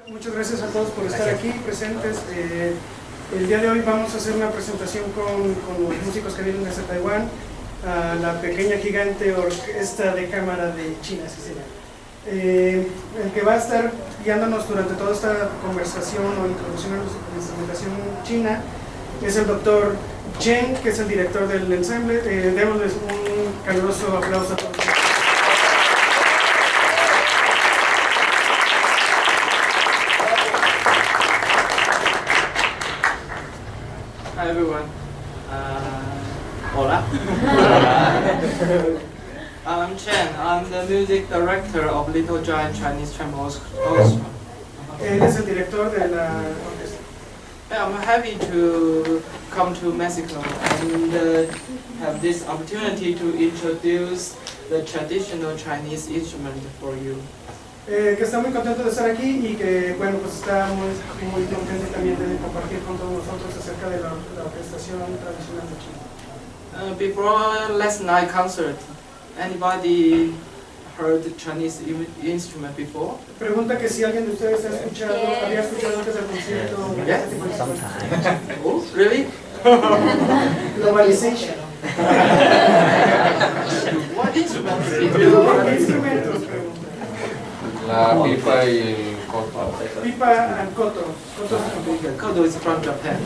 Muchas gracias a todos por estar aquí presentes. El día de hoy vamos a hacer una presentación con los músicos que vienen desde Taiwán, a la pequeña gigante orquesta de cámara de China, así se llama. El que va a estar guiándonos durante toda esta conversación o introducción a la instrumentación china es el doctor Chen, que es el director del ensamble. Démosles un caluroso aplauso a todos. Hi everyone. Hola. I'm Chen. I'm the music director of Little Giant Chinese Chamber Orchestra. Él es el director de la orquesta. I'm happy to come to Mexico and have this opportunity to introduce the traditional Chinese instrument for you. Que está muy contento de estar aquí y que, bueno, pues está muy contento también de compartir con todos nosotros acerca de la orquestación tradicional de China. Before last night concert, anybody heard the Chinese instrument before? Pregunta que si alguien de ustedes había escuchado antes del concierto. Yes. Oh, really? Globalization. What instruments did ¿Qué you instrumentos? Pregunta. La pipa y el coto. Pipa and koto. Koto is from Japan.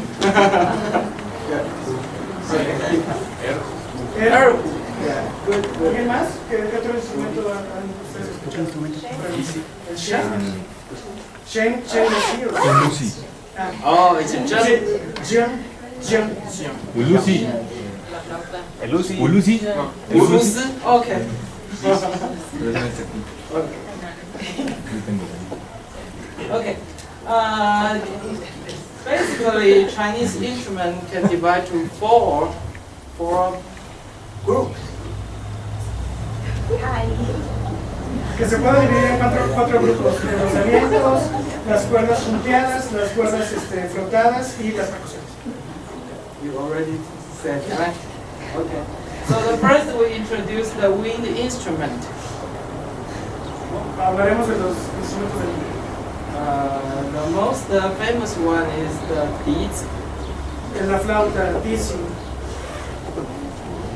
Yeah, good. ¿Alguien más? ¿Qué otro instrumento han ustedes escuchado? El Sheng Chen. Oh, it's a Jian. Ulusi. Okay. Okay. Basically, Chinese instrument can divide to four groups. Que se puede dividir en cuatro grupos: los vientos, las cuerdas punteadas, las cuerdas frotadas y las percusiones. You already said, right? Okay. So the first we introduce the wind instrument. Hablaremos de los instrumentos del viento. The most famous one is the beads. En la flauta, tizi.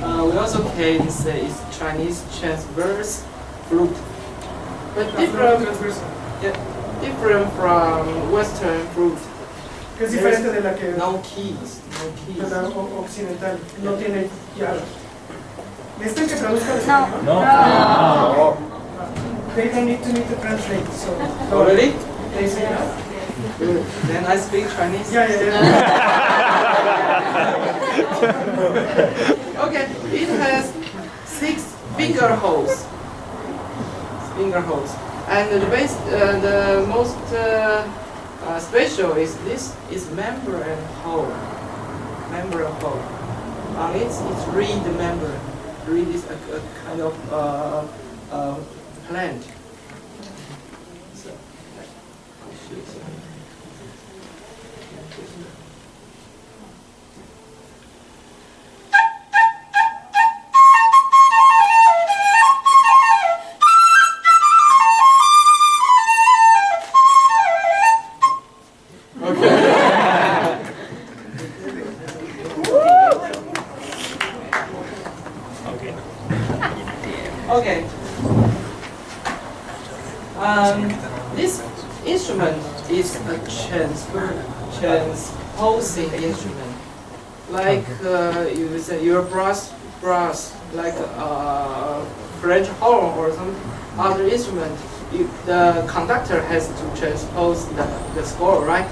We also can say it's Chinese transverse flute, but different from Western flute. Que es diferente de la que No keys. de la occidental, no tiene llave. ¿Necesitan que traduzca el español? No. They don't need to translate, so. Oh, really? They say no. Good. Then I speak Chinese. Yeah. Okay, it has 6 finger holes. And the most special is this is membrane hole. On it, it's reed membrane. Reed is a kind of plant. So, okay. This instrument is a transposing instrument. Like you say, your brass, like French horn or some other instrument. The conductor has to transpose the score, right?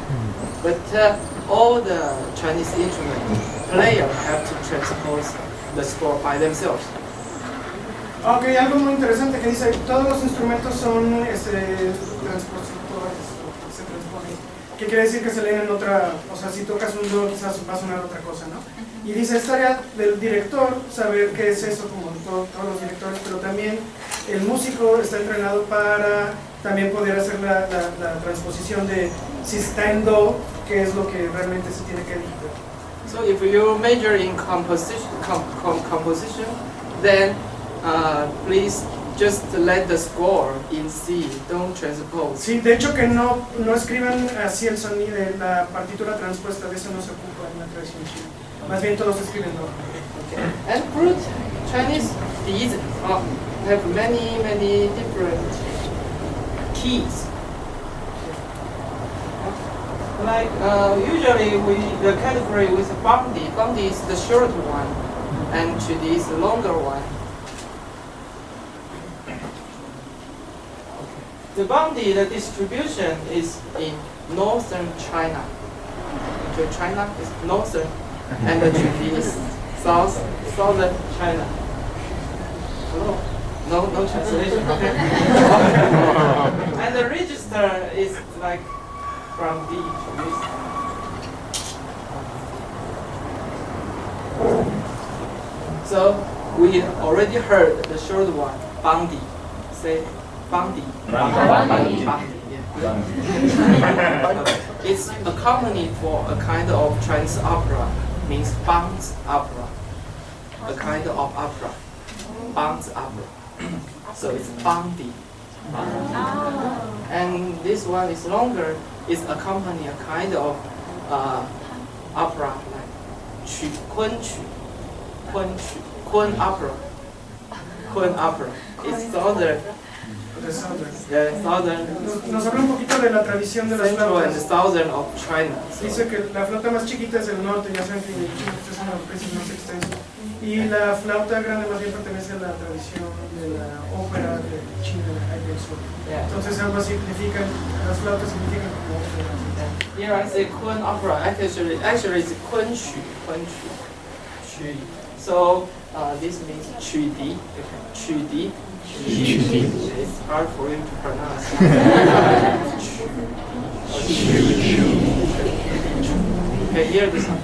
But all the Chinese instrument players have to transpose the score by themselves. Ok, algo muy interesante que dice, todos los instrumentos son transpositores, se transponen. ¿Qué quiere decir? Que se leen en otra, o sea, si tocas un do quizás va a sonar otra cosa, ¿no? Y dice, es tarea del director saber qué es eso, como todos los directores, pero también el músico está entrenado para también poder hacer la transposición de si está en do, qué es lo que realmente se tiene que digitar. So if you major in composition, then please just let the score in C, don't transpose. Sí, de hecho que no escriban así el sonido de la partitura transpuesta, de eso no se ocupa en la tradición china. Más bien todos escriben normal. Okay. And fruit Chinese these have many different keys. Like usually the category with bandi. Bandi is the short one, and Chidi is the longer one. The bandi, the distribution is in northern China. So China is northern, and the Chidi is southern China. Hello? No translation. Okay. And the register is like from D to this. So we already heard the short one, bandi. Say bandi. Bandi. Yeah. It's accompanied for a kind of Chinese opera, means bounce opera. A kind of opera, bounce opera. So it's bandi. And this one is longer. It's accompanying a kind of opera like kun opera. Kun opera. It's southern. Southern. Nos habla un poquito de la tradición de las Centro and flautas. southern of China. Dice que la flauta más chiquita es del norte, ya saben que en China es una país más extenso. Y la flauta grande más bien pertenece a la tradición de la ópera de China, ahí del sur. Yeah. Entonces ambas significan, las flautas significan como ópera. Here I say kun opera. Actually it's kun shu. So this means chudi. Chudi. It's hard for you to pronounce. Okay, hear this one.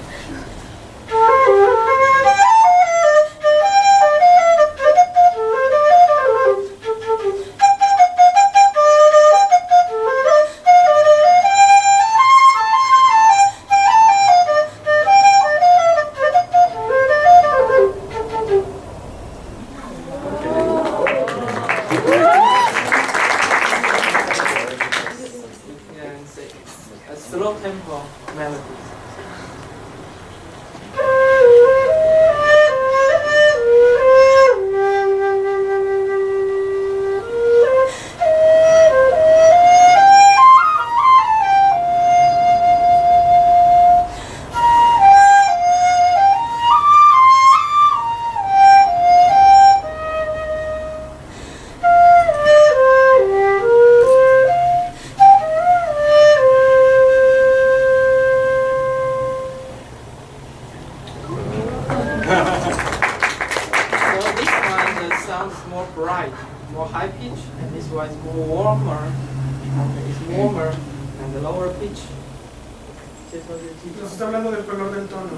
Nos está hablando del color del tono.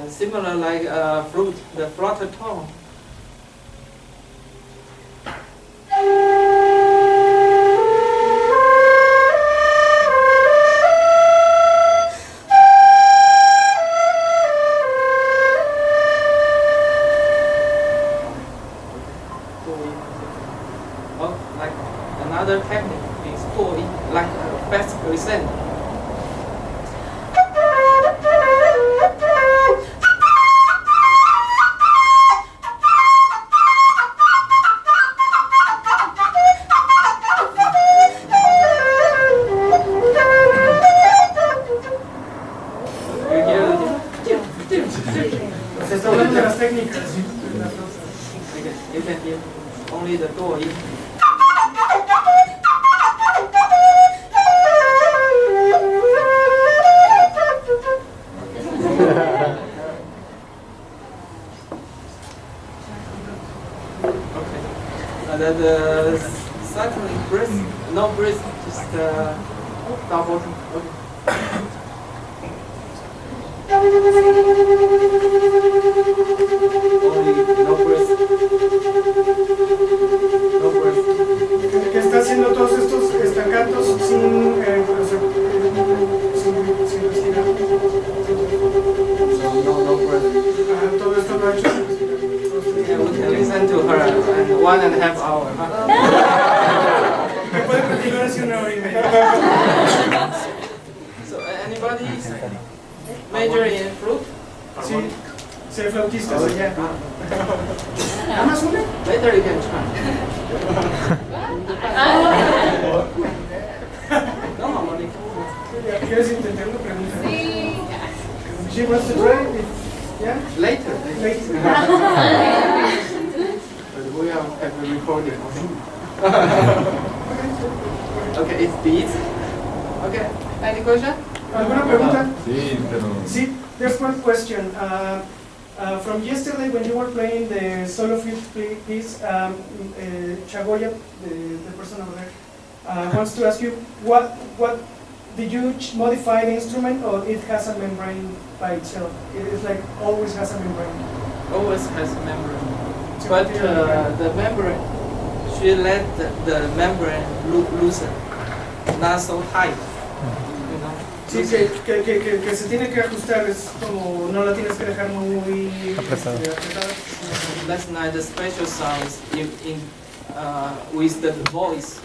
Similar like fruit, the flatter tone. Oh, like another technique is pulling like a fast crescendo. Se está hablando de las técnicas. You can hear only the door in. The cycling breath, no breath, just double. Okay. Only no breath. No breath. Que está haciendo todos estos estacatos sin respirar. So no breath. Todo esto lo ha hecho sin respirar. Yeah, we can listen to hace 1 hora y media. So anybody major in flute? Sí, soy flautista allá. ¿Nada más una? Later you can try. No harmonic. ¿Quieres intentar una pregunta? Sí. She wants to try it. Yeah? Later. Later. But we have a recording. Okay, it's beats. Okay, any question? ¿Alguna pregunta? Sí, pero... Sí, there's one question. From yesterday when you were playing the solo flute piece, Chagoya, the person over there, wants to ask you, what did you modify the instrument, or it has a membrane by itself? It is like always has a membrane. Always has a membrane. But the membrane, she let the membrane loosen, not so tight. You know? Sí, que se tiene que ajustar, es como no la tienes que dejar muy apretada. Last night the special sounds with the voice.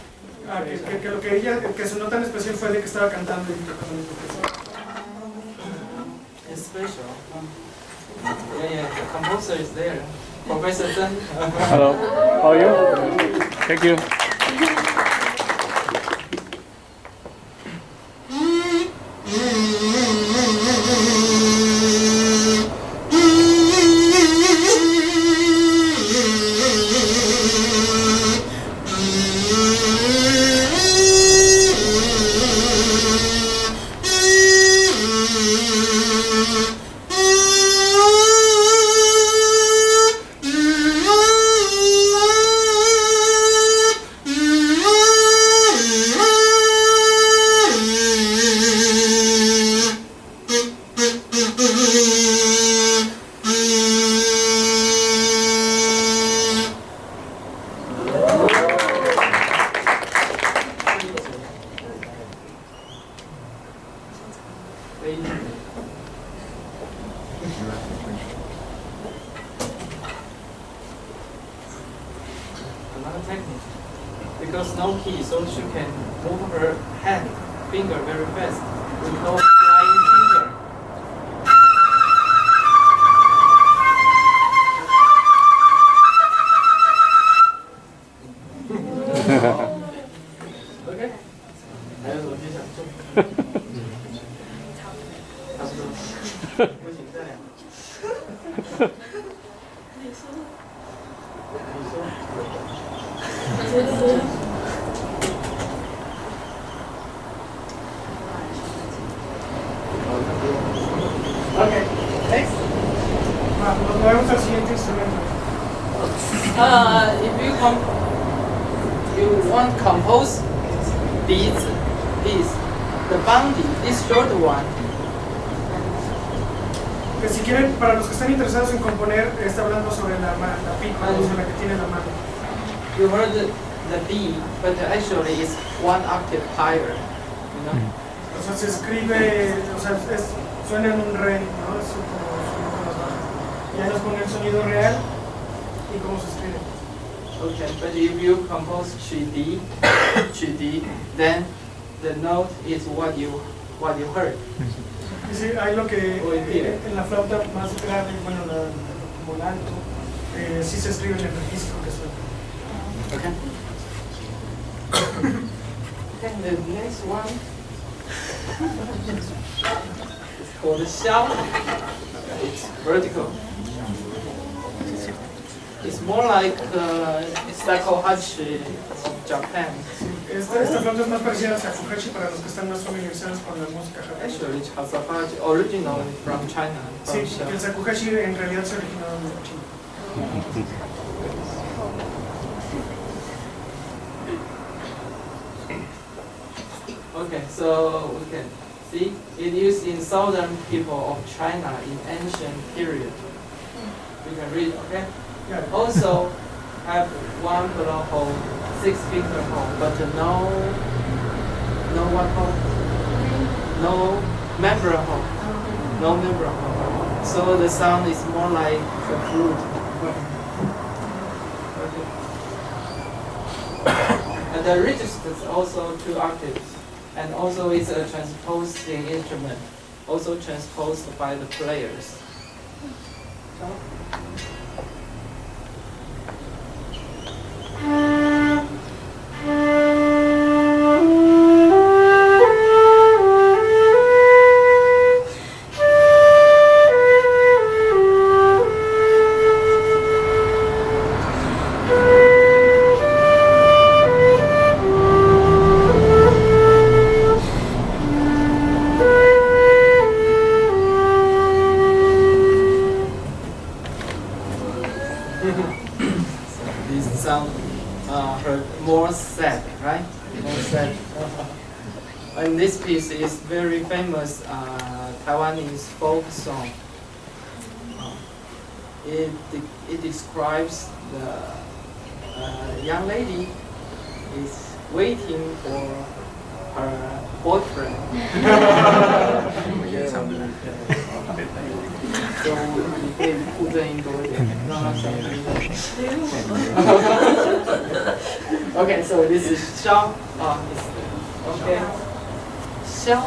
Que lo que ella, que sonó tan especial fue de que estaba cantando y tocando. It's special. Yeah, the composer is there. Professor Chen. Hello, how are you? Thank you. Another technique. Because no key, so she can move her hand, finger very fast with no flying finger. Okay? 还有什么技巧？差不多。不行，再两个。你说。 Okay, next. Vamos al siguiente instrumento. If you want compose beats, the boundy, this short one. Que si quieren, para los que están interesados en componer, está hablando sobre la pipa, sobre la que tiene la mano. You heard the D, but actually it's one octave higher, you know. O sea, se escribe, o sea, suena en un re, ¿no? Es como más bajo. Ya nos pone el sonido real y cómo se escribe. Okay, but if you compose Chih-D, then the note is what you heard. Sí, hay lo que en la flauta más grave, bueno, como el alto, sí se escribe en el registro que suena. Okay. Then the next one is called the shell. It's vertical. It's more like shakuhachi of Japan. Esta flauta es más parecida a shakuhachi para los que están más familiarizados con la música japonesa. Actually, shakuhachi originally from China. Sí, el shakuhachi en realidad se originó en China. Okay, so we can see it used in southern people of China in ancient period. We can read, okay? Yeah. Also have one blowhole, 6 finger hole, but no what hole? No membrane hole. No membrane hole. So the sound is more like a flute. Okay. And the register is also 2 octaves, and also it's a transposing instrument, also transposed by the players. This sound more sad, right? More sad. And this piece is very famous Taiwanese folk song. It describes the young lady is waiting for her boyfriend. So 你可以附正音多一点，让它响一点。Okay, so this is 箫. Okay. 箫.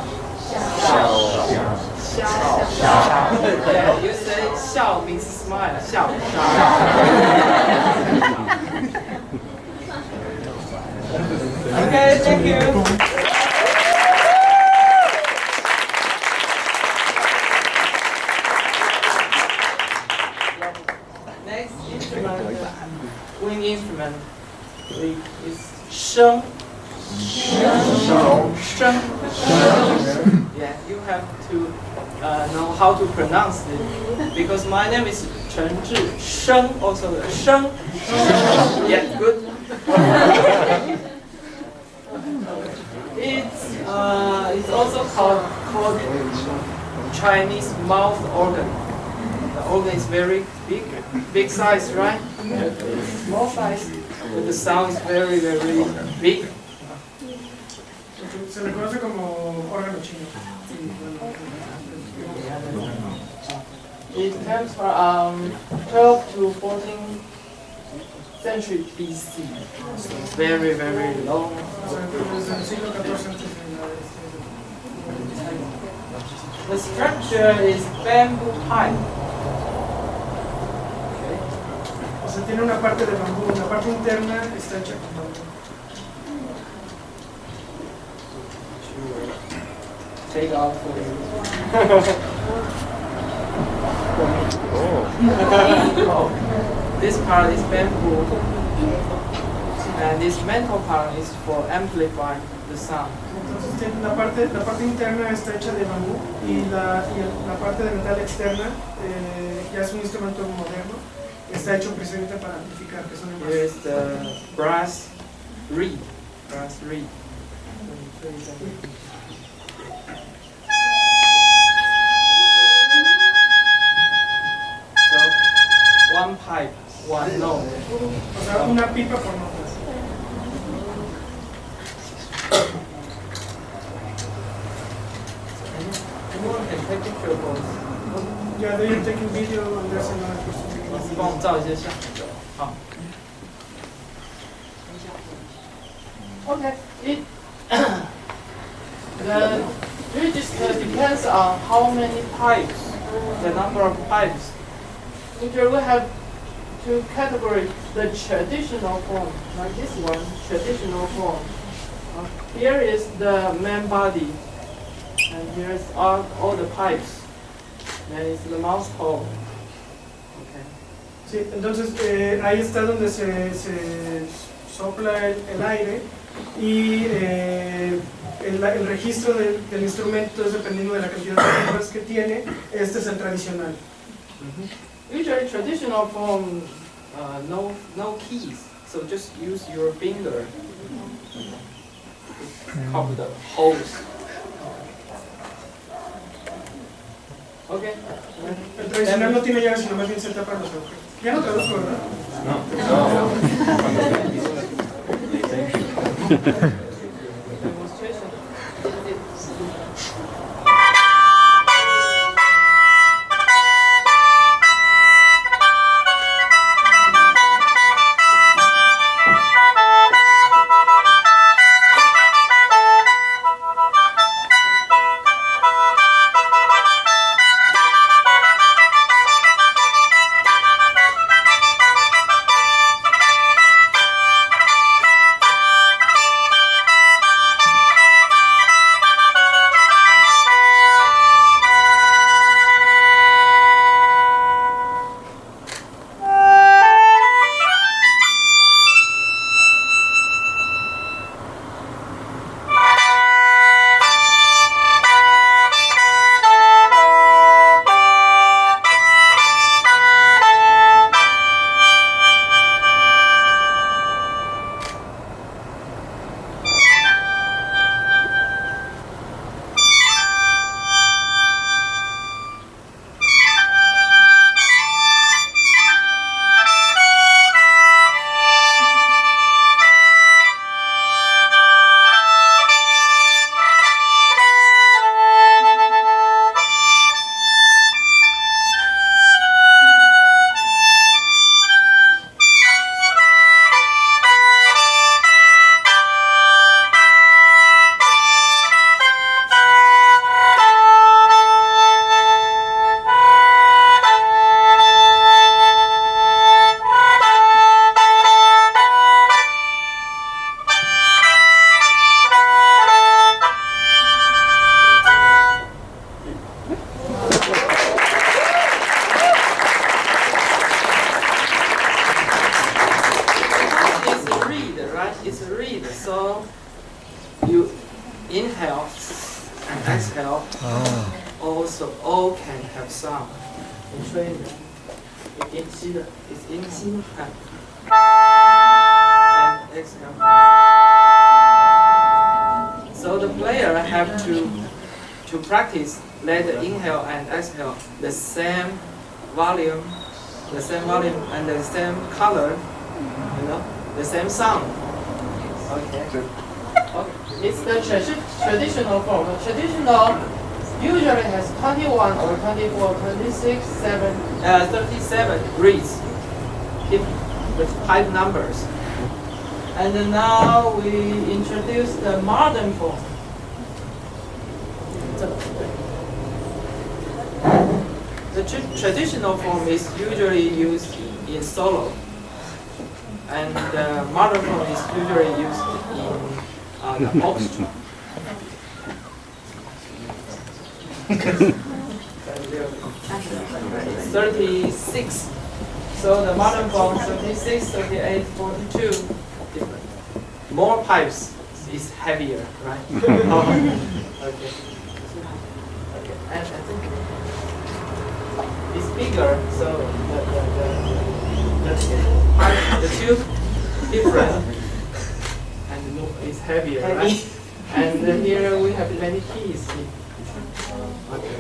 Yeah, you say 笑 means smile. 笑. Okay, thank you. Next instrument, wind instrument, is 声. Yeah, you have to know how to pronounce it, because my name is Chen Zhi. Also Sheng. Yeah, good. It's also called Chinese mouth organ. The organ is very big size, right? Small size, but the sound is very big. Se le conoce como órgano chino. It comes from 12 to 14th century BC. So it's very long. Desde el siglo XIV antes de la The structure is bamboo pipe. O sea, tiene una parte de bambú, la parte interna está hecha con bambú. Take off for you. This part is bamboo, and this metal part is for amplifying the sound. Entonces la parte interna está hecha de bambú y la parte de metal externa ya es un instrumento moderno, está hecho precisamente para amplificar, que son Here is the brass reed. So, one pipe, one note. O sea, una pipa por notas. Anyone can take picture of us. Yeah, they are taking video and there's another person taking 帮 video. 我们照一些相。好。Okay. The register depends on how many pipes, the number of pipes. Here we have two categories. The traditional form, like this one, traditional form. Here is the main body, and here is all the pipes. Then is the mouth hole. Okay. Sí, entonces ahí está donde se sopla el aire y el registro del instrumento es dependiendo de la cantidad de cuerdas que tiene. Este es el tradicional. Usually traditional form, no keys, so just use your finger to cover the holes. Okay. El tradicional no tiene llaves, sino más bien se tapan los agujeros. Ya no traduzco, ¿verdad? Demonstration. inhale and exhale also all can have sound. In training, it's inhale and exhale. So the player have to practice let the inhale and exhale the same volume and the same color, the same sound. Okay. It's the traditional form. The traditional usually has 21 or 24, 26, 37 reeds with 5 numbers. And now we introduce the modern form. The traditional form is usually used in solo, and the modern form is usually used in the orchestra. 36. So the modern form 36, 38, 42 different. More pipes is heavier, right? Okay. And I think it's bigger, so the tube different and it's heavier, right? And here we have many keys. Okay.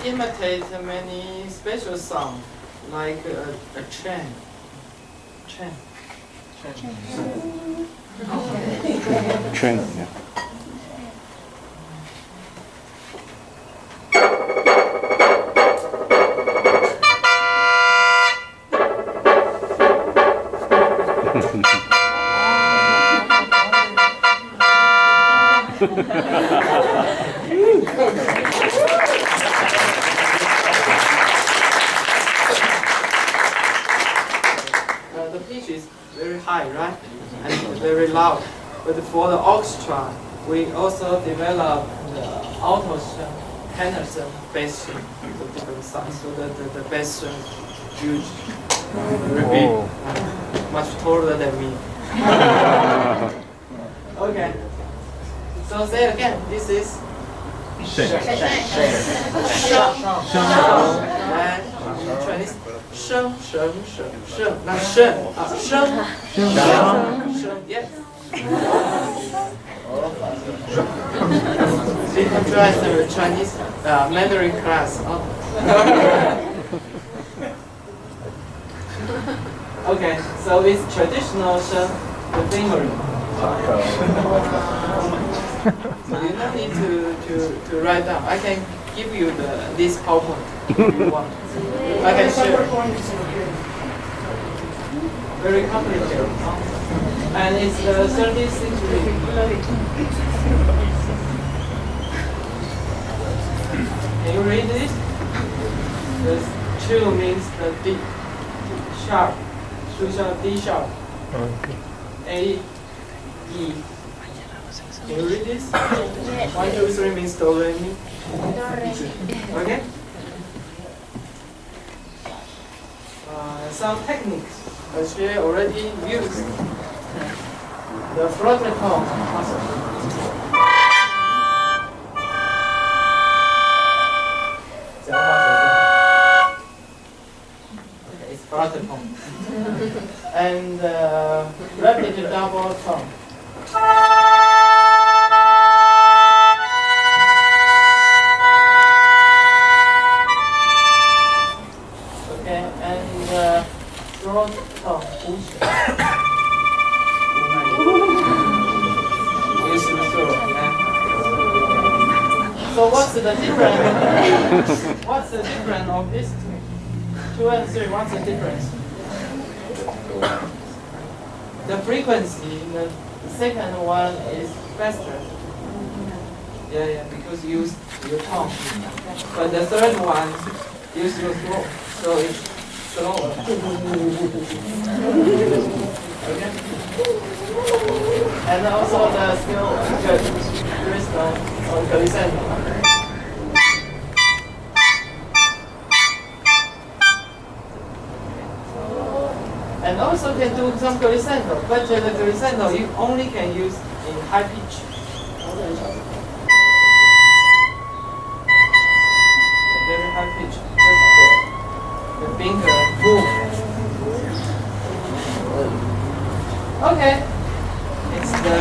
Imitate many special sounds like a chen. Trend, yeah. The pitch is very high, right? And very loud. But for the orchestra, we also develop the alto string, tenor string, bass string, the different size. So the bass string is huge, very big, much taller than me. Okay. So say it again. This is Sheng. and Chinese 声声声声，那声啊声声 yes. We contrast the Chinese Mandarin class. Okay, so it's traditional sheng, the fingering. So you don't need to write down. I can give you this PowerPoint if you want. I can share. Very complicated. And it's the 30th century. Can you read this? The 2 means the D sharp. 2 sharp, D sharp. Okay. A, E. Can you read this? 1, 2, 3 means do, re, mi. Okay? Some techniques which we already used. The flutter tone. what's the difference? What's the difference of these two and three? What's the difference? The frequency in the second one is faster. Yeah, because you use your tongue. But the third one use your throat, so it's slower. Okay. And also the skill crystal or glissando. And also can do some glissando, but the glissando you only can use in high pitch. Very high pitch, just the finger move. Okay, it's the.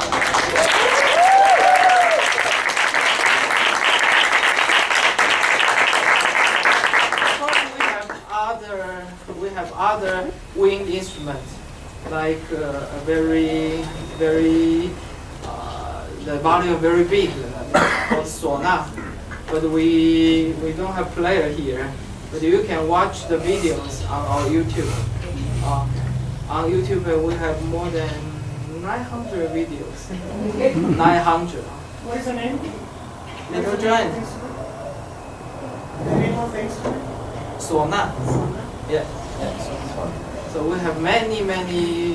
We have other wind instruments, like a very, the volume very big, called sona. But we don't have player here. But you can watch the videos on our YouTube. On YouTube we have more than 900 videos. 900. What is the name? Little Giant. The name of the instrument? Sona. Yeah. So we have many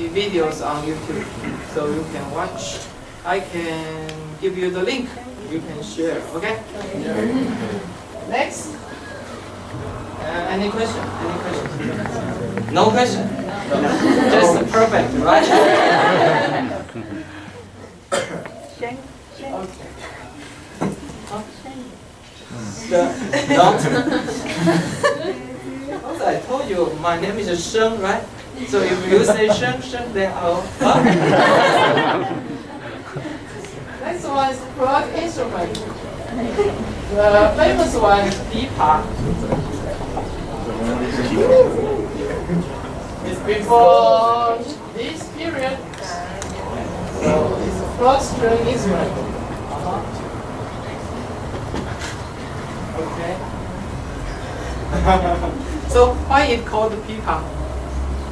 videos on YouTube. So you can watch. I can give you the link. You can share. Okay? Next. Any question? Any question? No question? Just perfect, right? Okay. Also, I told you my name is Sheng, right? So if you say Sheng, then I'll. Next one is plug instrument. The famous one is pipa. It's before this period. So it's a plug string instrument. Okay. So why it called pipa?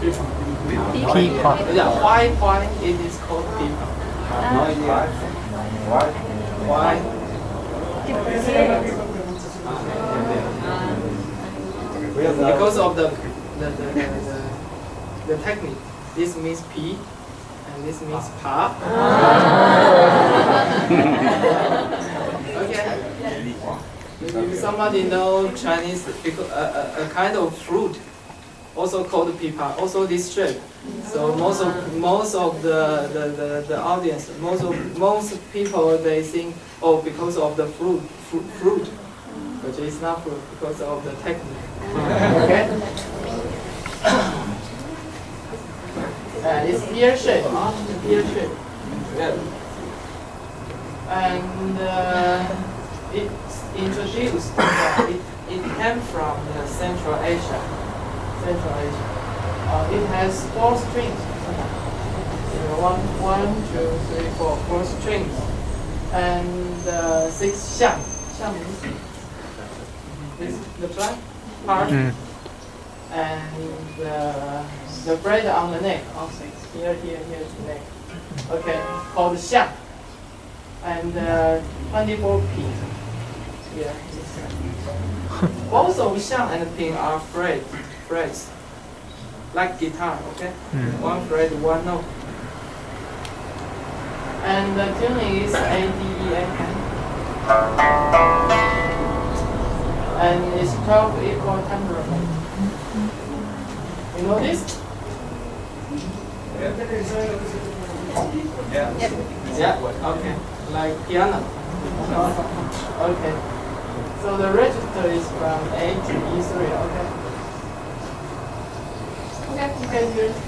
Pipa. Yeah, why it is called pipa? No idea. Why? Why? Because of the technique. This means pi, and this means pa. Okay. If somebody know Chinese, a kind of fruit, also called pipa, also this shape. So most of the audience, most people they think, oh, because of the fruit, but it's not fruit because of the technique. Okay. It's pear shape, pear shape. Yeah. And it's introduced. It came from Central Asia. It has 4 strings. One, two, three, four, 4 strings, and 6 xiang. Xiang means this the flat part, and the braid on the neck. Also, here, the neck. Okay, called xiang, and 24 pin. Yeah. Both of xiang and pin are frets, like guitar. Okay, one fret, one note. And the tuning is A-D-E-A-N. And it's 12 equal temperament. You know this? Yeah, okay. Like piano. Okay. So the register is from A to E3, okay? Okay, you can use it.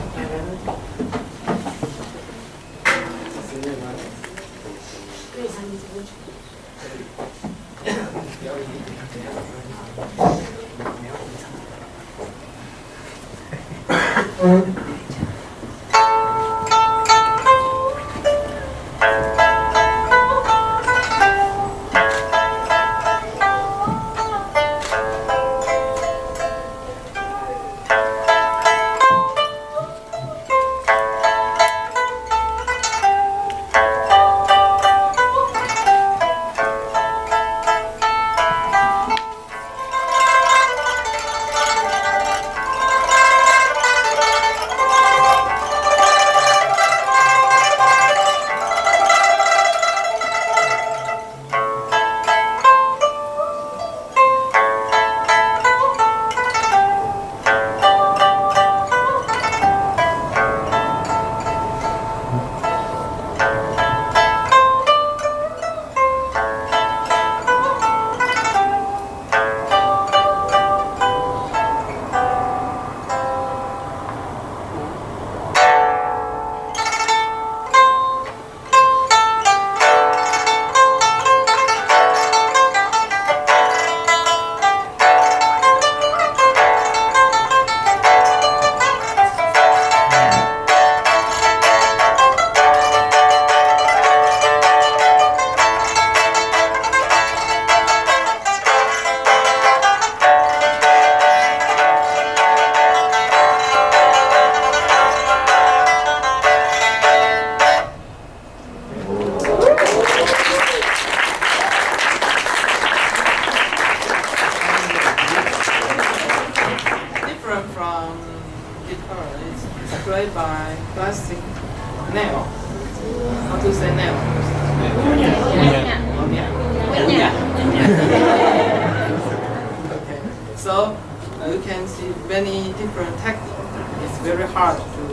hard to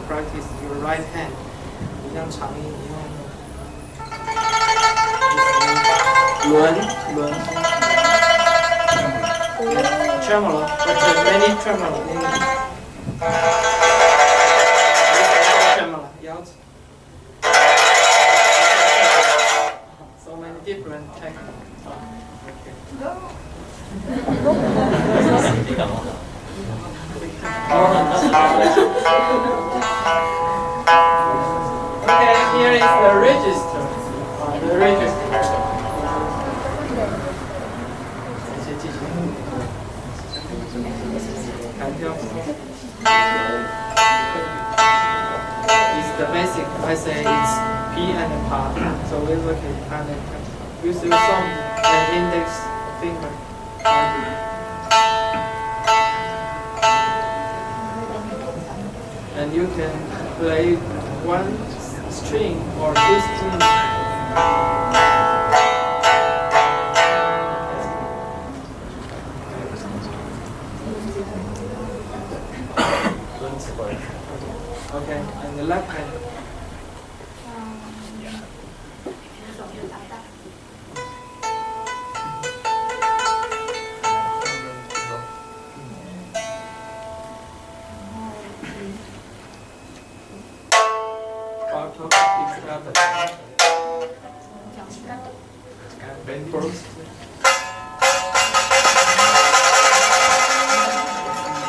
practice your right hand. 你像长音，你用轮 tremolo, but many tremolo in tremolo, yeah. So many different techniques. Okay, here is the register. The register. It's the basic. I say it's P and Pa. So we look at and use your thumb and index finger. And you can play one string or two strings. Okay, and the left hand.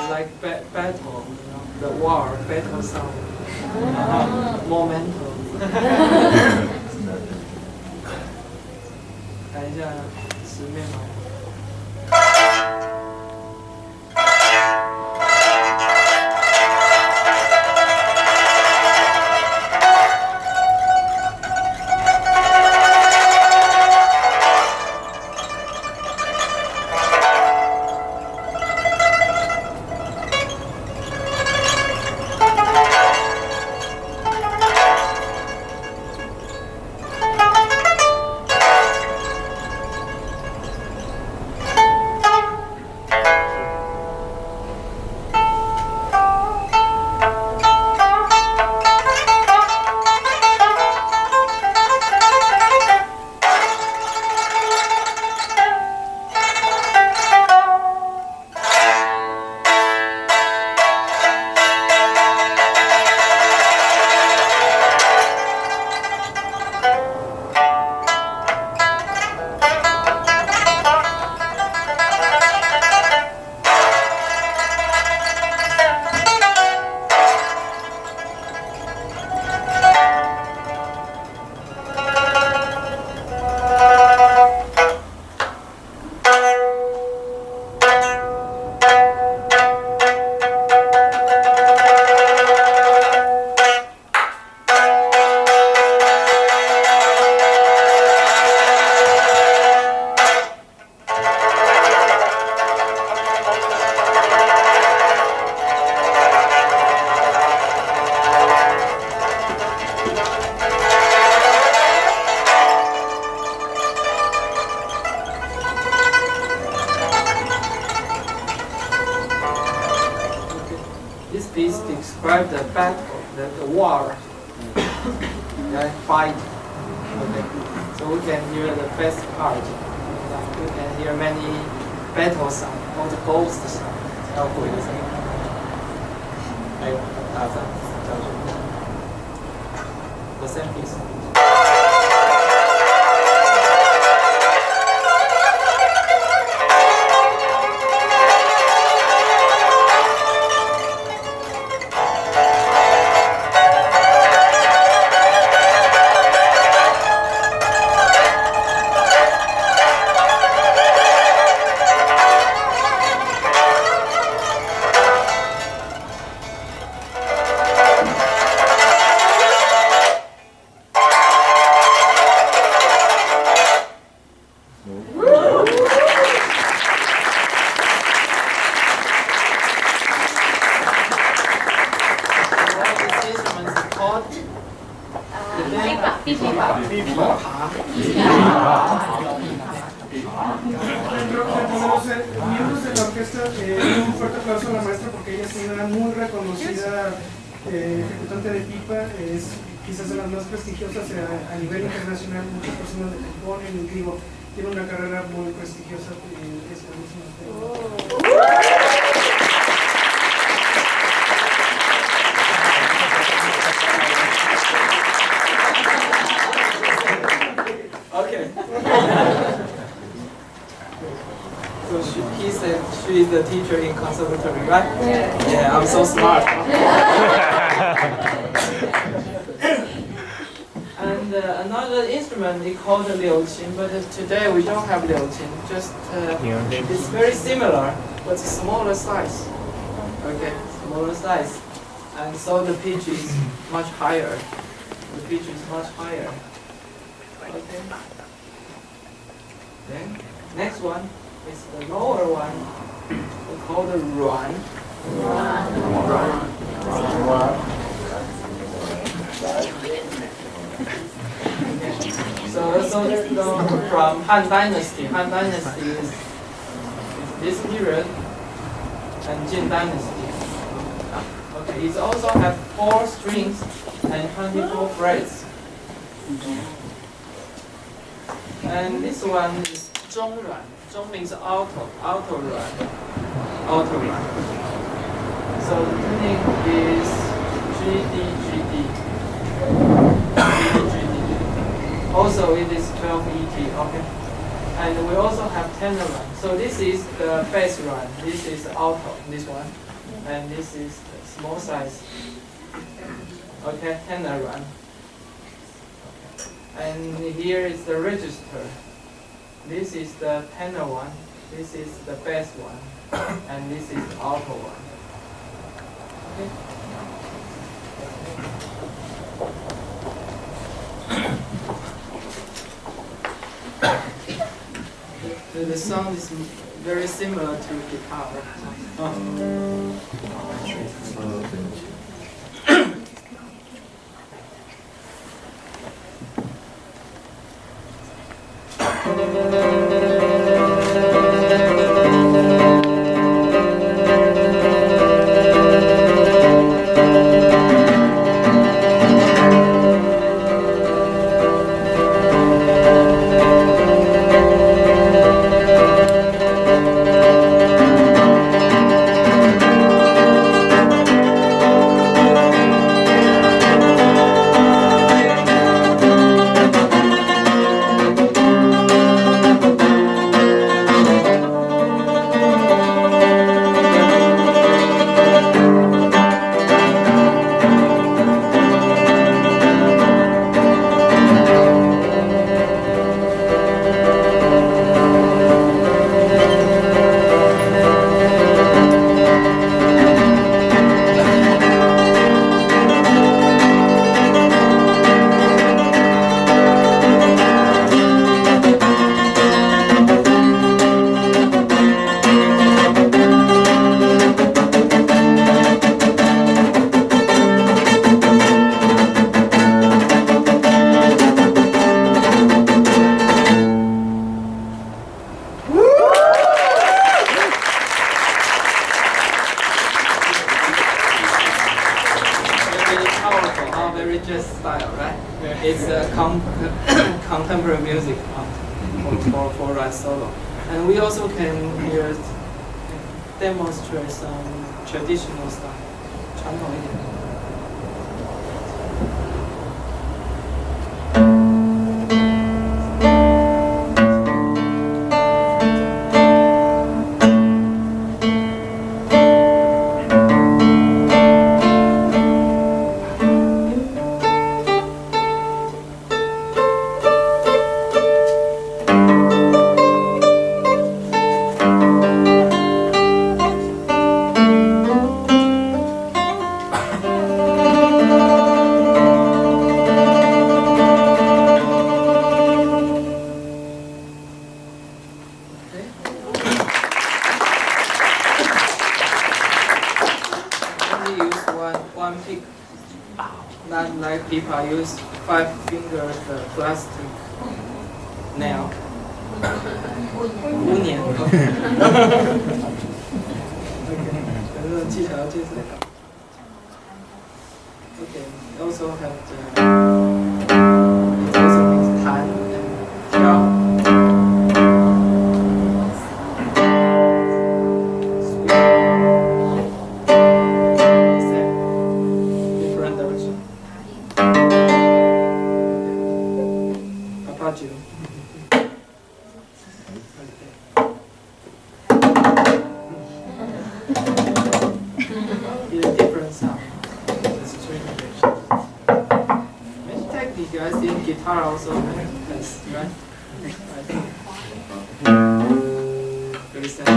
Like battle, you know, the war, battle sound, momentum. 看一下十面吗？ describe the battle, the war, the fight. Okay. So we can hear the first part. We can hear many battle sound, or the ghost sound. 要鬼的声音。还有打仗、教训。The same piece. Dentro de los miembros de la orquesta, un fuerte aplauso a la maestra porque ella es una muy reconocida ejecutante de pipa, es quizás de las más prestigiosas a nivel internacional. Muchas personas le componen, y digo, tiene una carrera muy prestigiosa en esta misma. Okay. So he said she is the teacher in conservatory, right? Yeah, I'm so smart. And another instrument is called the liuqin, but today we don't have liuqin. Just it's very similar, but smaller size. Okay, smaller size, and so the pitch is much higher. The pitch is much higher. Okay. Then next one is the lower one. We call the ruan. So from Han Dynasty. Han Dynasty is this period, and Jin Dynasty. Okay, it also have 4 strings and 24 frets. And this one is zhongruan. Zhong means alto ruan. Alto ruan. So the tuning is GD. Also it is 12 ET, okay? And we also have tenor run. So this is the bass run. This is alto, this one. And this is the small size. Okay, tenor run. And here is the register. This is the tenor one. This is the bass one. And this is the alto one. Okay. The sound is very similar to guitar. Contemporary music for us solo, and we also can here demonstrate some traditional style. 传统一点。Not like people use 5 fingers plastic nail. 5年。技巧要介绍。Okay, we also have the it also means 弹 and 跳。Different direction. Arpeggio. Different sound. Many technique, I think guitar also has, right? I think. Very simple.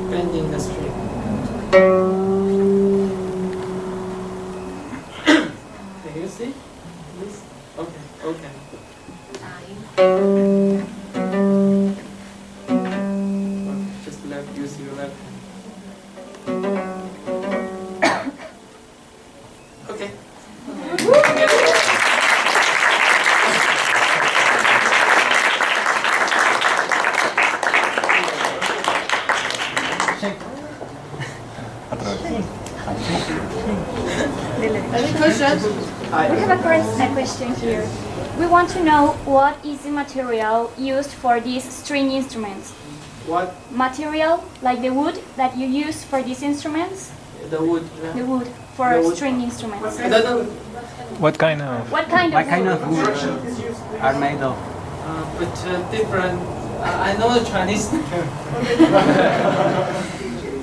Bending the string. Can you see? This? Okay, okay. Just left, use your left hand. Okay. Any questions? We have a question here. We want to know what is the material used for these string instruments. What? Material, like the wood that you use for these instruments? The wood. The wood for The wood. string instruments. I don't know. What kind of? What kind of wood? wood are made of? But different. I know the Chinese.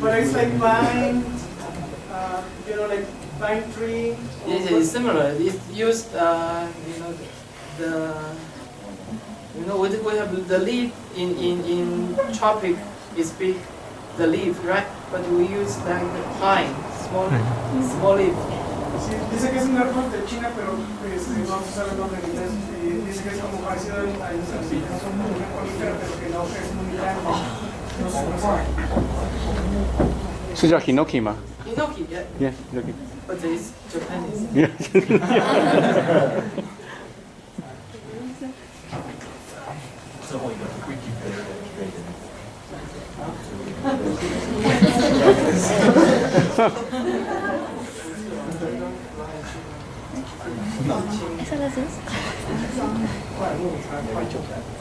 But it's like pine, like pine tree. Yes, it's similar. It's used, we have the leaf in tropic is big, the leaf, right? But we use like pine, small leaf. Sí, dice que es un árbol de China, pero no se sabe el nombre en inglés. Y dice que es como parecido a una conífera, pero que la hoja es muy grande. No sé. 是叫 hinoki 吗 Inoki, yeah. Yeah, hinoki. But it's Japanese. Yeah.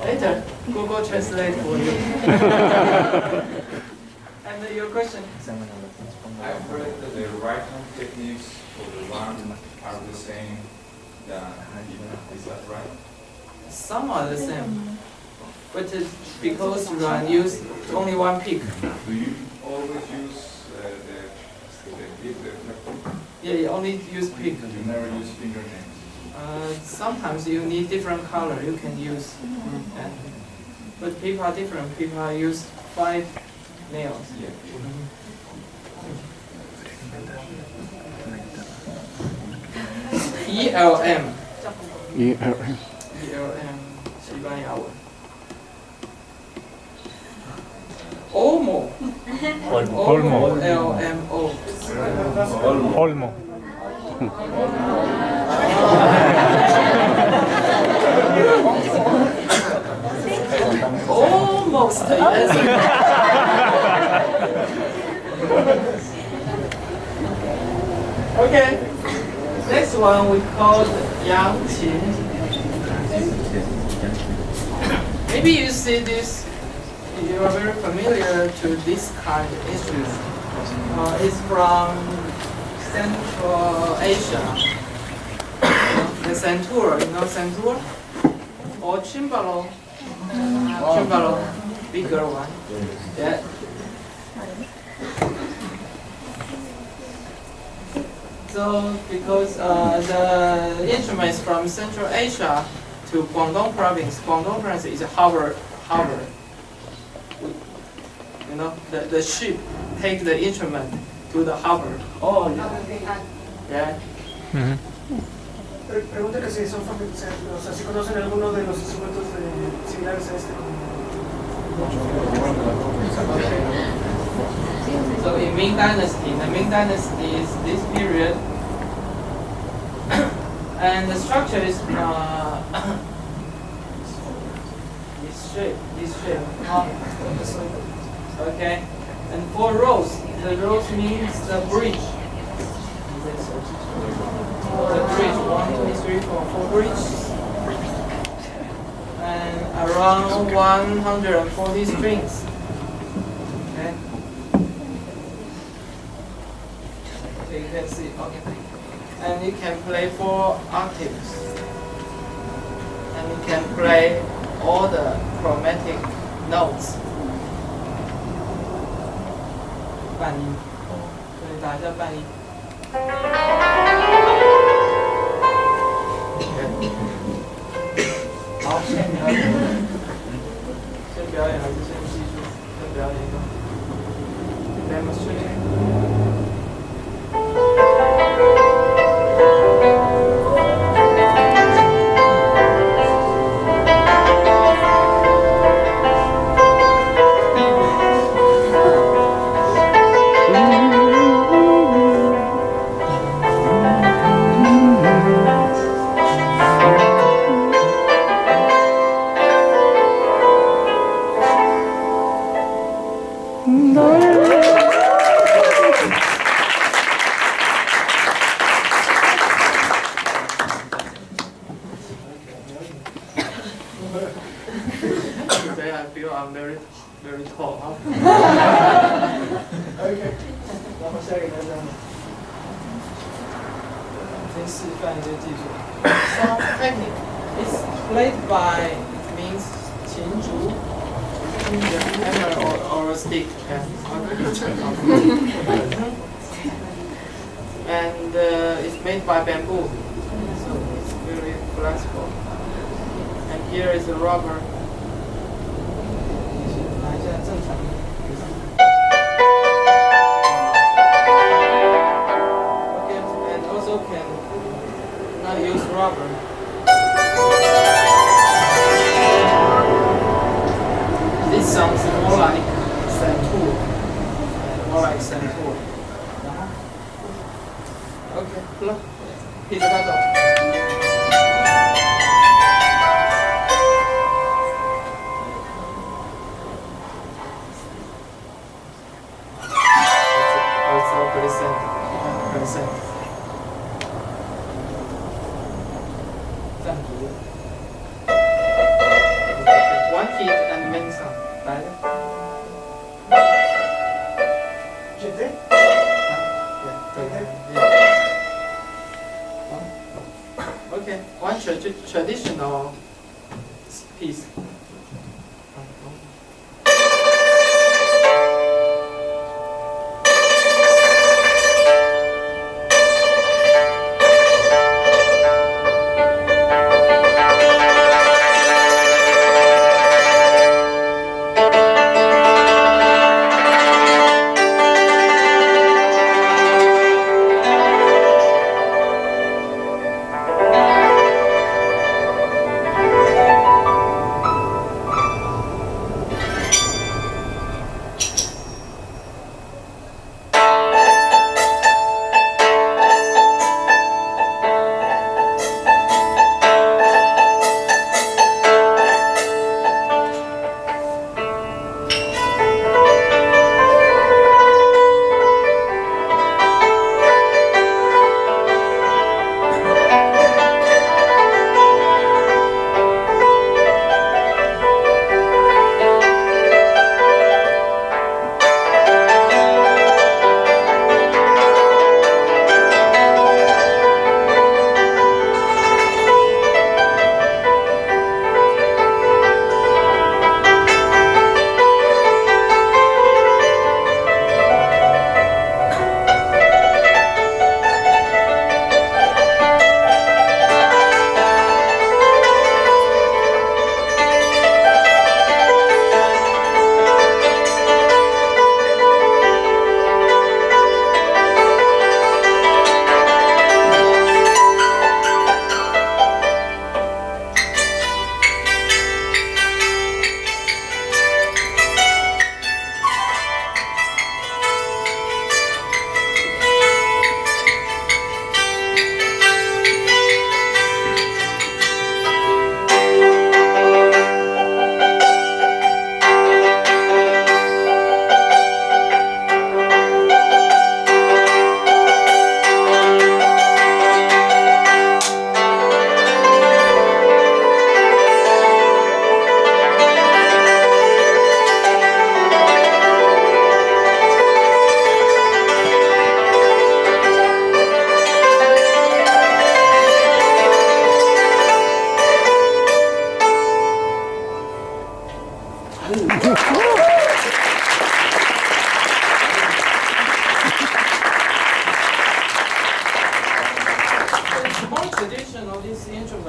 Later, Google Translate for you. And your question? I've heard that the right-hand techniques for the one are the same. Is that right? Some are the same, but because you use only one pick. Do you always use the pick? Yeah, you only use pick. You never use fingernails? Sometimes you need different color you can use. And, but people are different. People use 5 nails. Yeah. ELM. ELM. ELM 西班牙文。Olmo. Olmo. LMO. Olmo. Almost, yes. Okay. Next one we call Giant Chinese. Maybe you see this, you are very familiar to this kind of instrument. It's from Central Asia. The Centro, Centro? Or Chimbalo. Chimbalo, bigger one. Yeah. So, because the instruments from Central Asia to Guangdong province is a harbor. The ship take the instrument to the harbor. Oh, yeah. Mhm. pregunta que si son o sea, si conocen alguno de los instrumentos similares a este. So in Ming Dynasty, the Ming Dynasty is this period, and the structure is this shape. Okay, and 4 rows. The rows means the bridge. The bridge, 1, 2, 3, 4, 4 bridges, and around 140 strings. Okay. So you can see. Okay. And you can play 4 octaves. And you can play all the chromatic notes. 半音，所以打一下半音。好，先表演还是先记住？先表演一个 demonstration。Some technique is played by means 琴竹, hammer or a stick, and it's made by bamboo, so it's very flexible. And here is the rubber. Use rubber. This sounds more like santur. More like santur. Okay, look. Here's the bottom. Also present. One hit and main sound. Jefe? Okay, one traditional piece.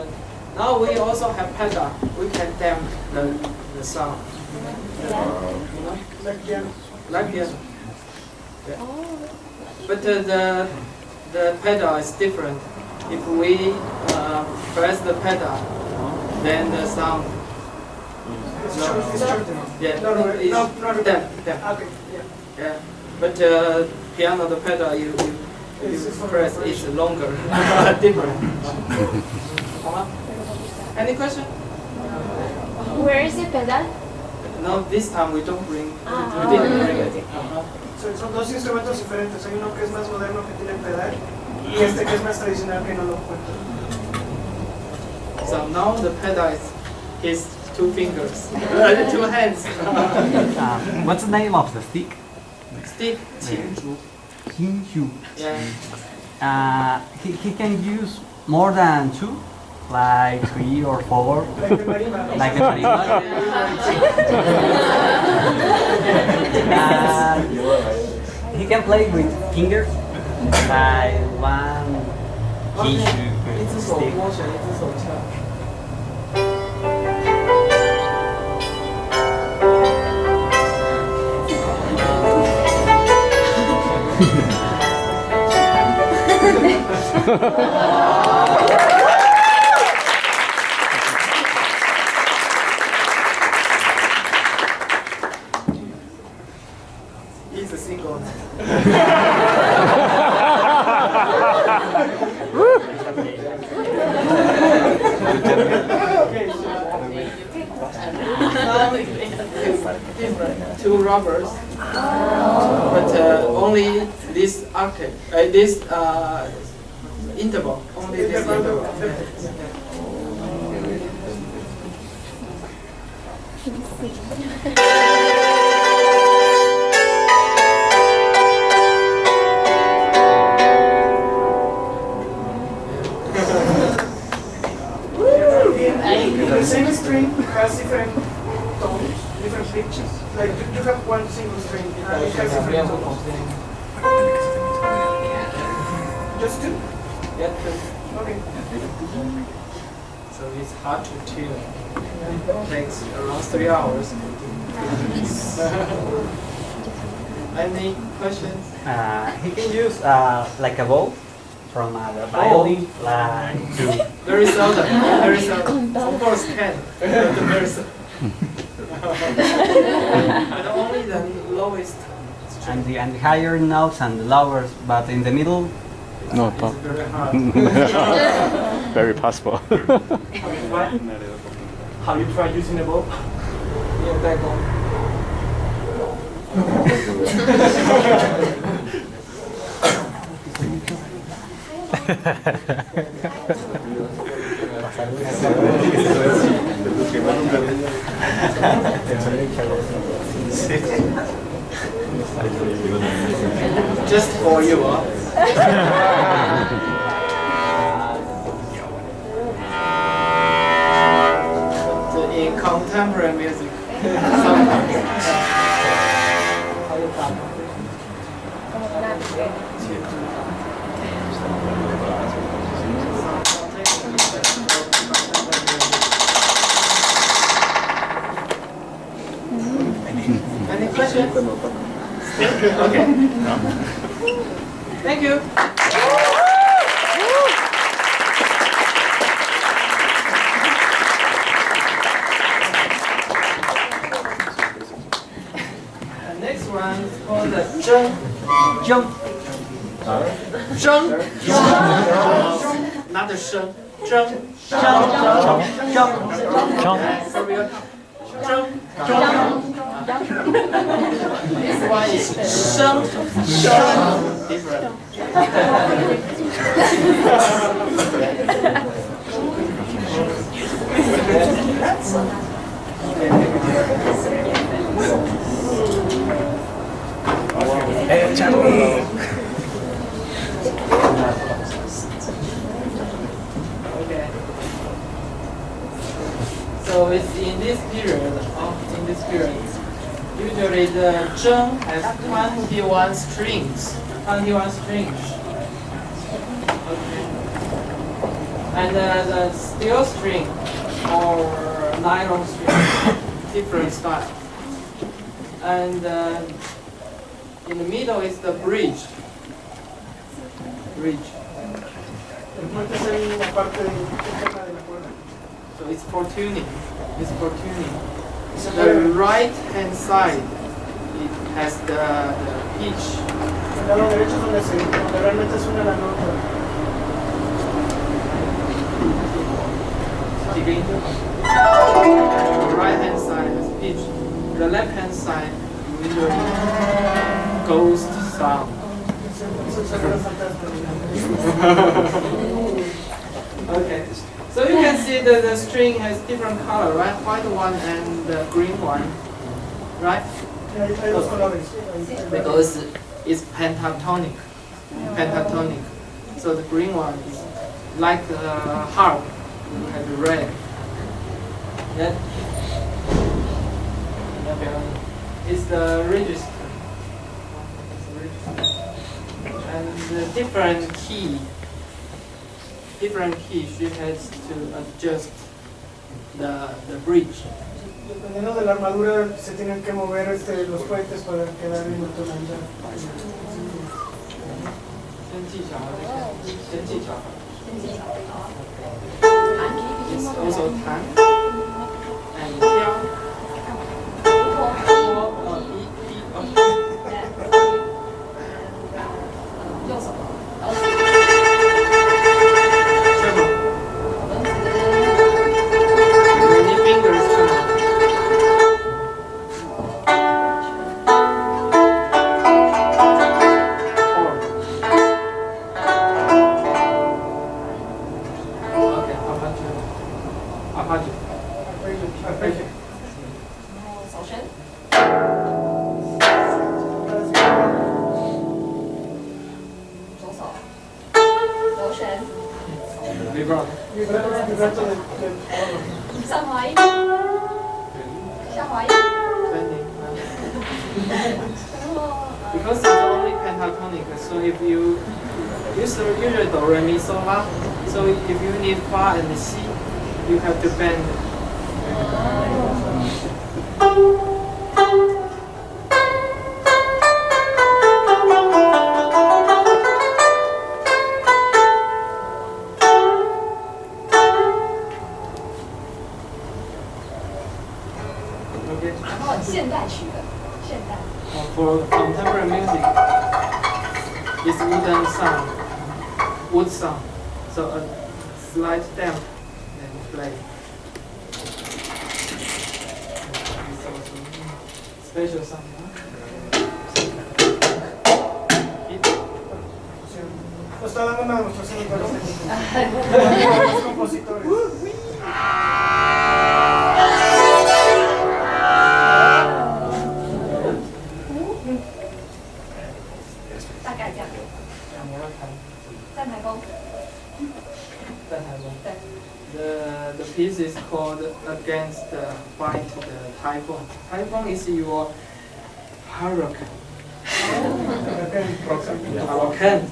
instrument. Now we also have pedal. We can damp the sound. You know? Like piano. Like piano. Yeah. But the pedal is different. If we press the pedal, then the sound. It's shortened. Yeah, No, damp. Okay, yeah. Yeah. But piano, the pedal you press is longer, different. Any question? Where is the pedal? No, this time we don't bring. Ah. We didn't bring it. Son dos instrumentos diferentes. Hay uno que es más moderno que tiene pedal y este que es más tradicional que no lo cuenta. So now the pedal is his 2 fingers, 2 hands. What's the name of the stick? Stick, 琴竹. Hinju. Yeah. He can use more than 2, like 3 or 4, Like the marimba. like the marimba. He can play with fingers, like 1 Hinju 一只手 stick. 摸弦，一只手敲。He's a single. Different. 2 rubbers, but only this octave, this interval, only this interval. The same string has different tones, different pitches. Like you have one single string, it has different tones. Just 2? Yeah, Okay. so it's hard to tune. It takes around 3 hours. Any questions? He can use like a bow from the violin, like to. Very seldom. Very seldom. Of course can. Very seldom. But only the lowest And the higher notes and the lower, but in the middle, No, is very hard. very possible. Have you tried using a bow? Yeah, back on. Just for you, But in contemporary music, sometimes. Any questions? Okay. Thank you. The next one is called the Zheng. Zheng. Not the Sheng. Zheng. This one is Sheng. Different. Okay. So it's in this period, usually the zheng has 21 strings. 21 strings. Okay. And the steel string or nylon string, different style. And in the middle is the bridge. Bridge. El puente es la parte interna de la cuerda. So it's for tuning. It's for tuning. The right hand side, it has the pitch. El lado derecho es donde realmente suena la nota. The right hand side has pitch. The left hand side usually ghost sound. Okay. So you can see that the string has different color, right? White one and the green one, right? Hay dos colores. Because it's pentatonic. Pentatonic. So the green one is like the harp. You have the red. Then it's the register. And the different key. Different key she has to adjust the bridge. Dependiendo de la armadura se tienen que mover los puentes para quedar en tonalidad. It's also tan and tiao. Because it's only pentatonic, so if you usually do re mi so la, so if you need fa and si, you have to bend. For contemporary music, it's wooden sound, wood sound. So a slight damp and play. Special sound. Nos está dando una demostración de los compositores. The piece is called Against the Fight the Typhoon. Typhoon is your hurricane. Hurricane.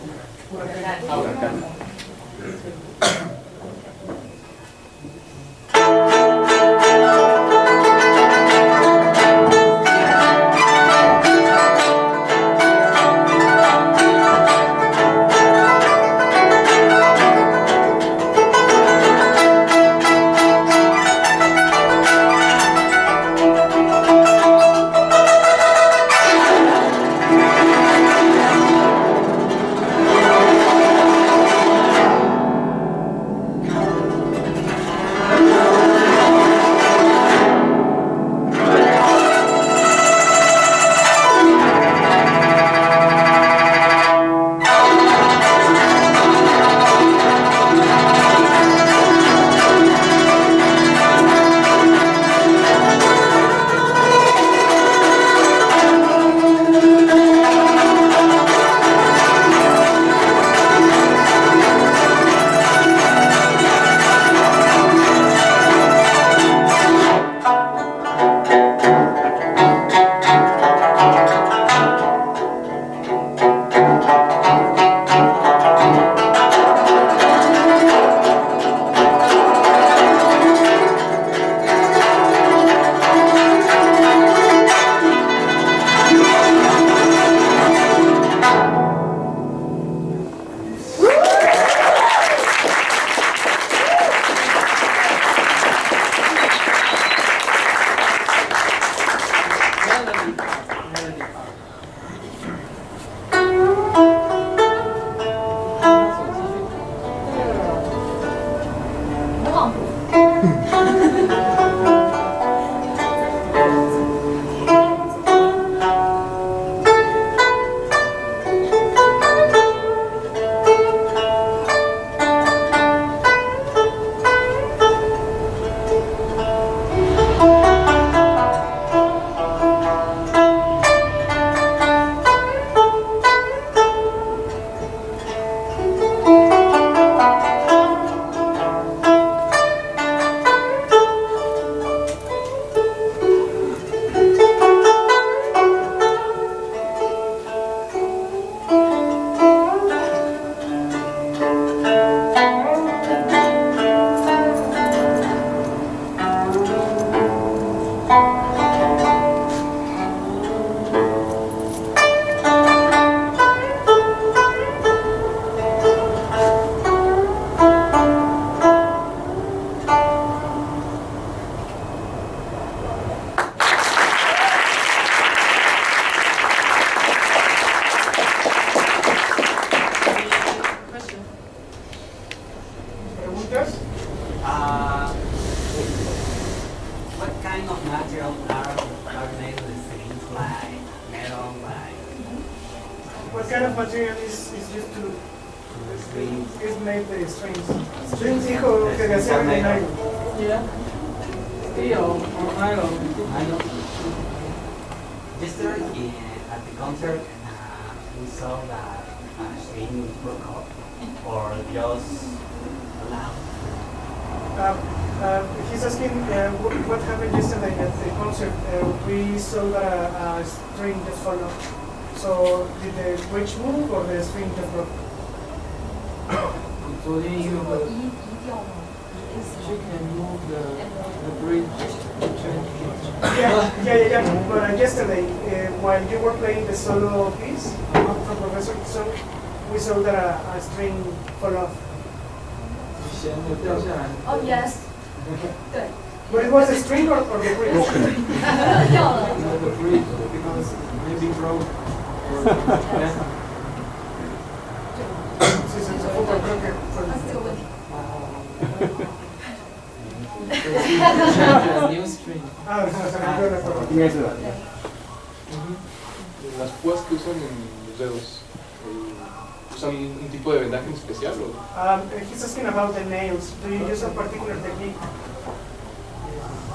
What kind of material is used to is made the strings? Strings dijo que García de nylon. Yeah. Steel or nylon. Yesterday at the concert, we saw that string broke up or just loud. He's asking what happened yesterday at the concert. We saw that a string just fell off. So did the bridge move or the string just broke? 昨天因为she can move the bridge to change pitch. Yeah. But yesterday, while you were playing the solo piece from Professor Song, we saw that a string fell off. 弦就掉下来。 Oh yes. 对。 But it was a string or the bridge? 掉了。 The bridge because maybe broke. Sí, se fue por creo que fue. 这个问题。 Change a new string. Ah, se rompió la cuerda. 应该是的。 Las púas que usan en los dedos, ¿usan un tipo de vendaje en especial? O? He's asking about the nails. Do you use a particular technique?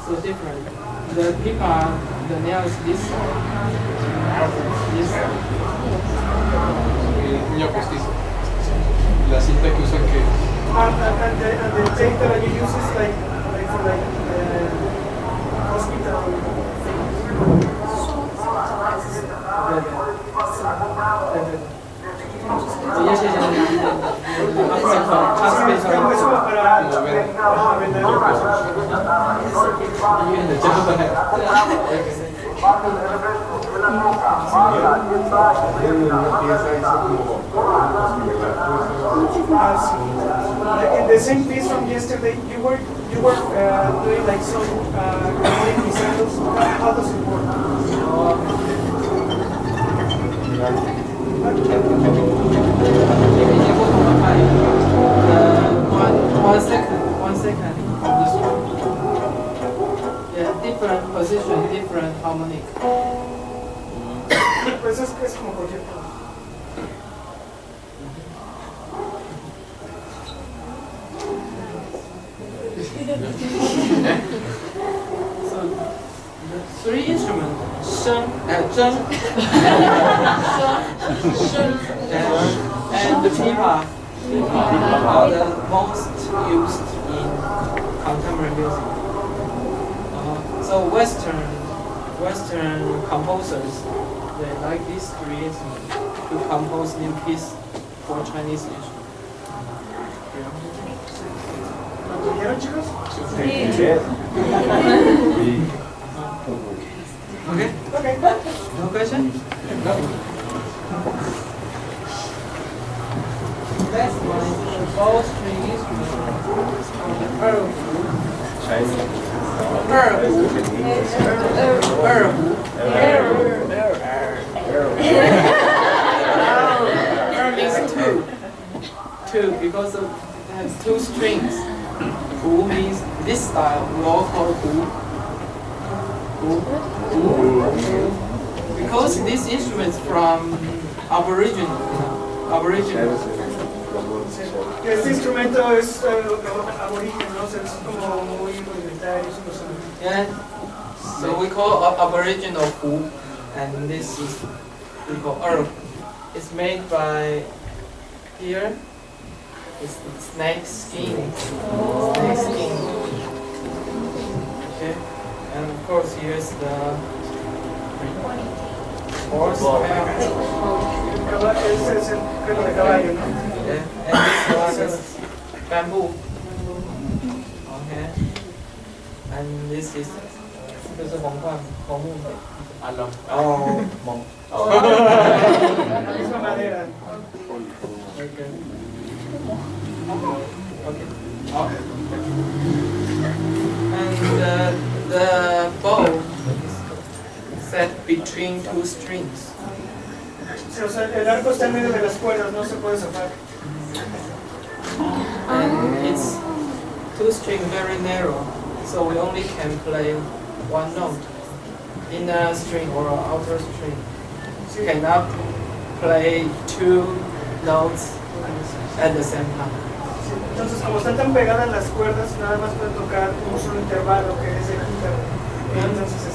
So different. The pipa, the nail is this side. This side. El puño postizo. La cinta que usan que And the tape that you use is like for hospital in the same piece from yesterday, you were doing like some harmonic descendants. How does it work? One second. Yeah, different position, different harmonic. Pues es como cualquier cosa. So, the three instruments, Sheng, Zheng, and the pipa are the most used in contemporary music. So Western composers, they like these three instruments to compose new pieces for Chinese instruments. ¿Entendieron, chicos? Okay? Okay. No question? No. That's why the bowstring instrument on the means two because it has two strings. hu means this style. We all call hu. Because this instrument is from Aboriginal. Este instrumento es aborigen, ¿no? O sea, es como muy rudimentario. Yeah. So we call Aboriginal hu, and this is we call earth. It's made by here. It's snake skin. Snake skin. Okay. And of course here's the horse hair. Ese es el pelo de caballo, ¿no? Yeah. And this one is bamboo. Okay. And this is 这是红块红木阿龙 oh 蒙 La misma madera. okay. And the bow is set between two strings. Sí, o sea, el arco está en medio de las cuerdas, no se puede zafar. And it's two string very narrow, so we only can play one note in a string or an outer string. Sí. Cannot play two notes at the same time. Sí, entonces, como están tan pegadas las cuerdas, nada más pueden tocar un solo intervalo que es el quinto. Entonces,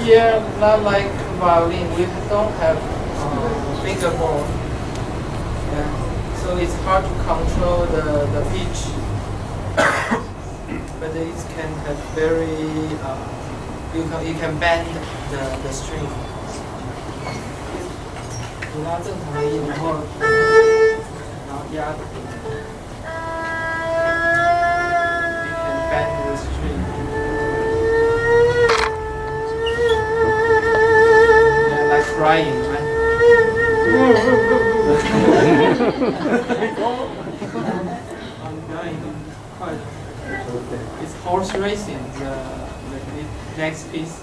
Here, not like violin, we don't have fingerboard. Yeah. So it's hard to control the pitch. But it can have very, you can bend the string. 你拉正常的音，然后压。You can bend the string. Yeah, like crying, right? I'm going quite. It's horse racing. The next piece.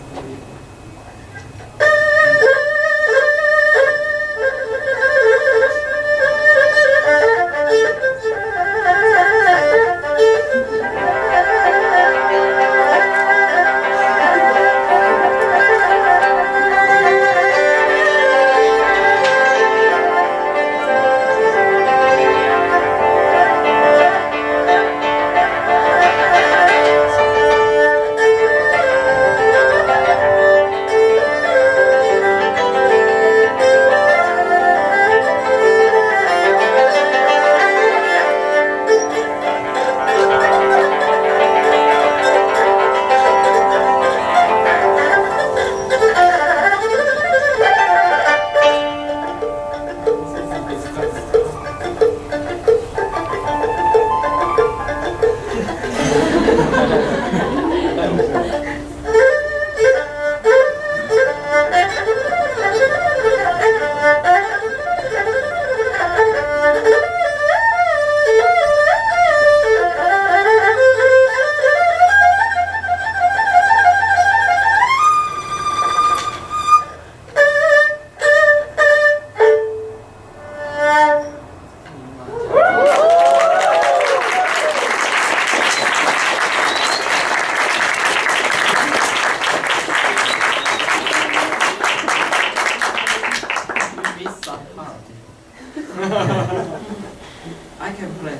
I can play.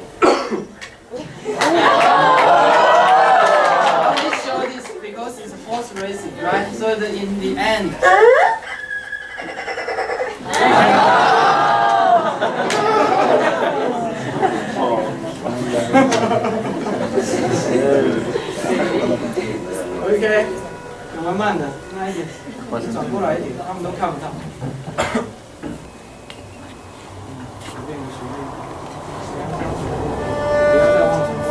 I only show this because it's horse racing, right? So that in the end. OK， 慢慢的，慢一点，转过来一点，他们都看不到。随便随便，不要再往前走，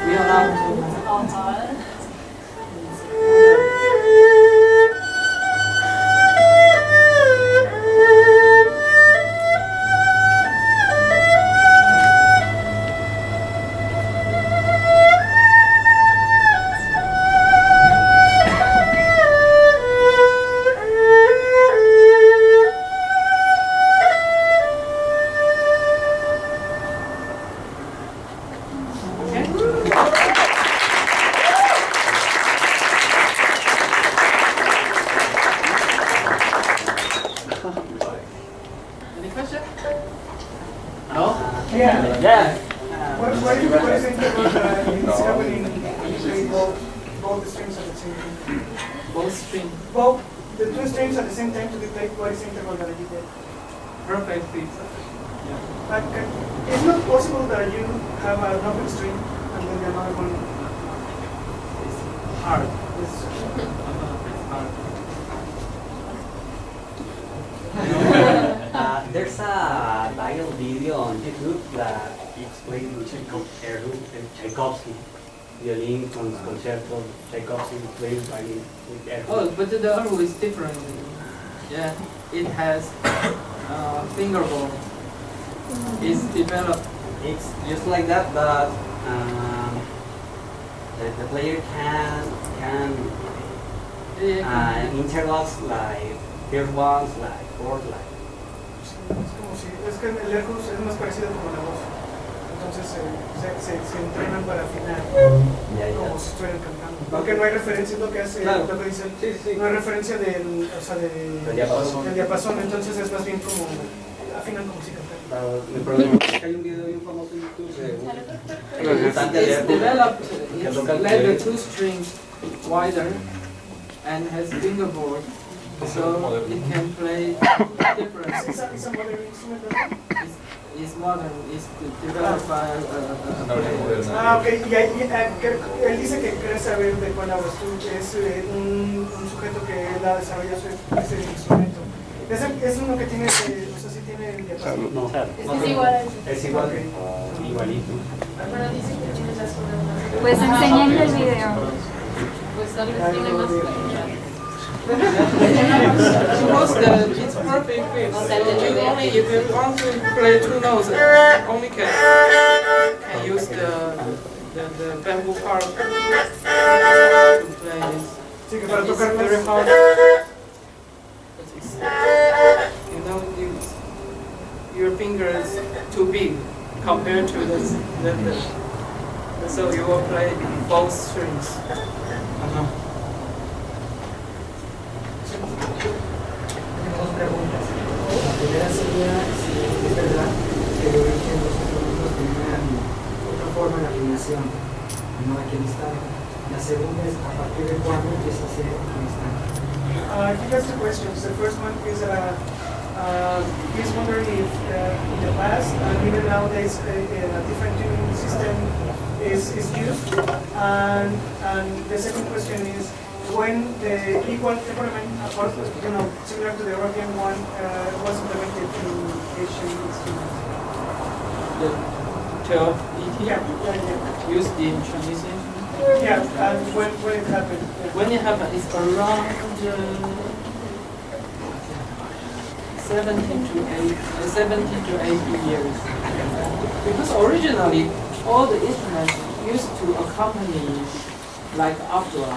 不要拉出去。Both strings. Both the two strings at the same time to detect what is the interval that you get. Perfect fit. But it's not possible that you have an open string and then another one. It's hard. It's hard. There's a viral video on YouTube that explains Tchaikovsky, violin concerto, Tchaikovsky plays violin with air. Oh, but the arrow is different. Yeah, it has fingerboard. It's developed. It's just like that, but the player can intervals like third ones, like fourth, like. Es como si, es que el Ercus es más parecido como la voz. Entonces se entrenan para afinar como si estuvieran cantando. Porque no hay referencia, es lo que hace, Claro. lo que dicen, Sí. no hay referencia del, o sea, del diapasón, entonces es más bien como afinan como si cantaran. El problema es que hay un video bien famoso en YouTube It's developed. It's let the two strings wider and has fingerboard, so it can play different. It's a modern instrument. It's modern. It's developed by. Ok, y él dice que quiere saber de cuál hablas tú, que es un sujeto que él ha desarrollado ese instrumento. Es uno que tiene, o sea, sí tiene el diapasón. No, Es igual a ese. es igual, igualito. Pero dice que tiene las cuerdas más. Pues enséñenle el video. Pues tal vez tiene más calidad. Because it's perfect fit. You only if you want to play two notes, only can use the bamboo harp to play this. Sí, que para It's tocar very más. hard. You know, your finger is too big compared to the so you will play both strings. Tengo dos preguntas. La primera sería si es verdad que de origen los instrumentos tenían otra forma de afinación, no aquí en Estado. La segunda es a partir de cuándo empieza a ser en Estado. He has two questions. The first one is he's wondering if in the past and even nowadays a different tuning system is used. And the second question is when the equal temperament, similar to the European one, was implemented in Asian instruments. The 12 ET Yeah. used in Chinese instrument. Yeah, and when it happened. When it happened, it's around 70 to 80 years. Because originally, all the instruments used to accompany like opera.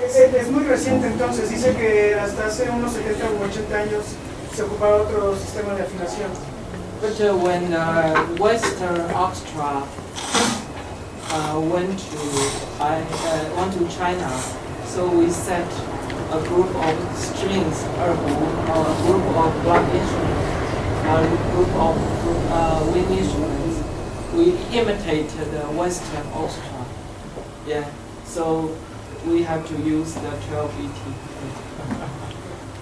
Es muy reciente entonces, dice que hasta hace unos 70 u 80 años se ocupaba otro sistema de afinación. But when Western Orchestra went to China, so we set a group of strings, or a group of block instruments, or a group of wind instruments. We imitated the Western Orchestra. Yeah, so we have to use the 12 ET.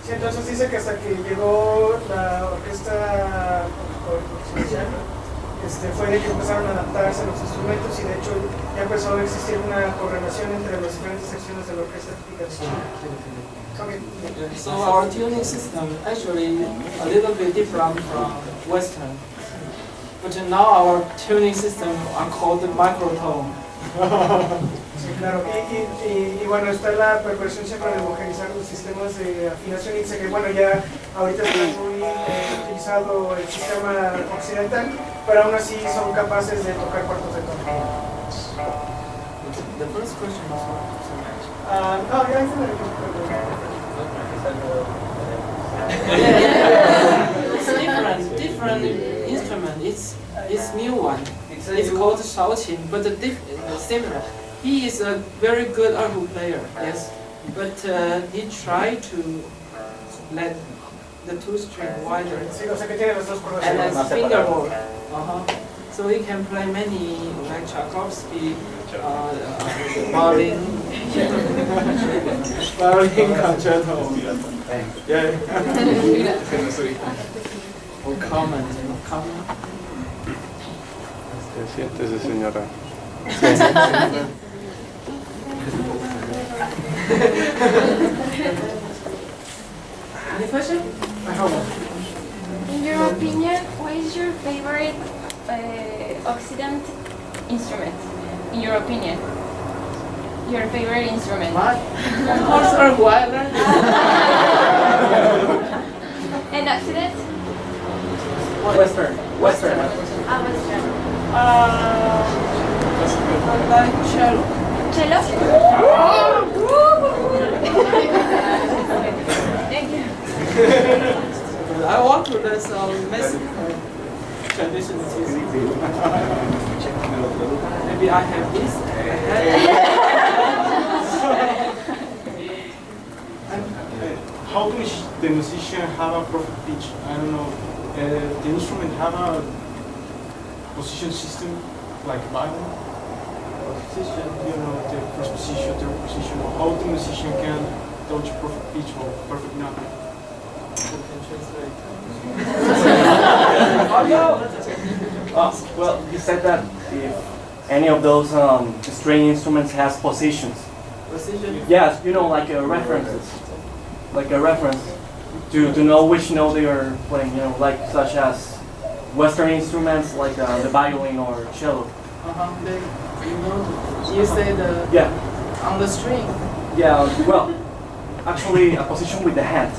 Sí, entonces dice que hasta que llegó la orquesta comercial, fue de que empezaron a adaptarse los instrumentos y de hecho ya empezó a existir una correlación entre las diferentes secciones de la orquesta típica de China. Okay. So our tuning system actually a little bit different from Western. But now our tuning system are called the microtone. Sí, claro. Y bueno, está la preparación siempre de homogeneizar los sistemas de afinación y dice que bueno, ya ahorita está muy utilizado el sistema occidental, pero aún así son capaces de tocar cuartos de tono. The first question is what? No, ya hice It's different instrument. It's new one. It's called Shaoqin, but similar. He is a very good erhu player, yes, but he tried to let the two string wider Sí, o sea que tiene las dos cuerdas. and as fingerboard. So he can play many like Tchaikovsky, violin, violin concerto. Yeah. Or common. Siéntese, señora. Any question? I have one. In your opinion, what is your favorite Occident instrument? In your opinion, your favorite instrument? What? Of course, or violin. And Occident? Western. Western. Western. I like cello. Cello? Thank you. I want to learn some Mexican traditional music. Maybe I have this. How do the musician have a proper pitch? I don't know. The instrument have a position system like violin? Position, you know, the first position, third position. How the musician can touch perfect pitch or perfect note? Well, you said that if any of those string instruments has positions. Position? Yes, you know, like references. Like a reference to know which note they are playing, you know, like such as Western instruments like the violin or cello. You say the on the string. Yeah, well, actually a position with the hand.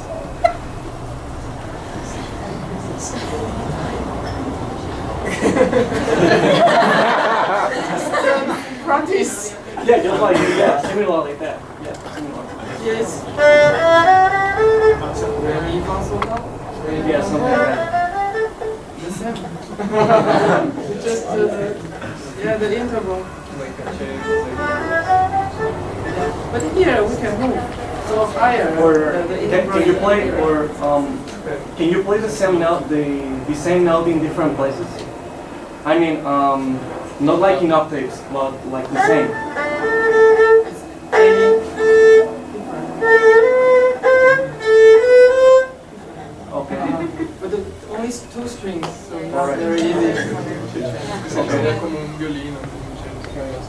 Practice. Yeah, just like similar like that. Yeah, similar. Yes. Yeah, something like that. The same. Just the interval. But here we can move so higher. Or the can you play can you play the same note the same note in different places? I mean not like in octaves, but like the same. Okay. But only two strings, so not very easy. Sería como un violín o un cello.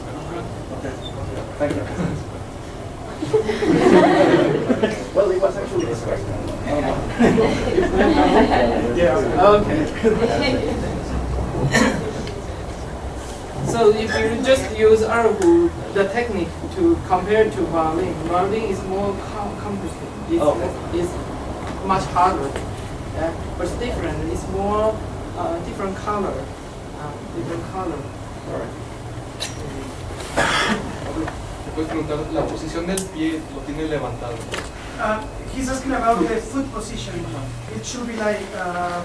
Okay. Thank you. Well, it was actually this question. Yeah. Okay. So if you just use erhu, the technique to compare to violin is more complicated. It's much harder. But it's different. It's more different color. Different color. Te puedes preguntar, la posición del pie lo tiene levantado. He's asking about the foot position. It should be like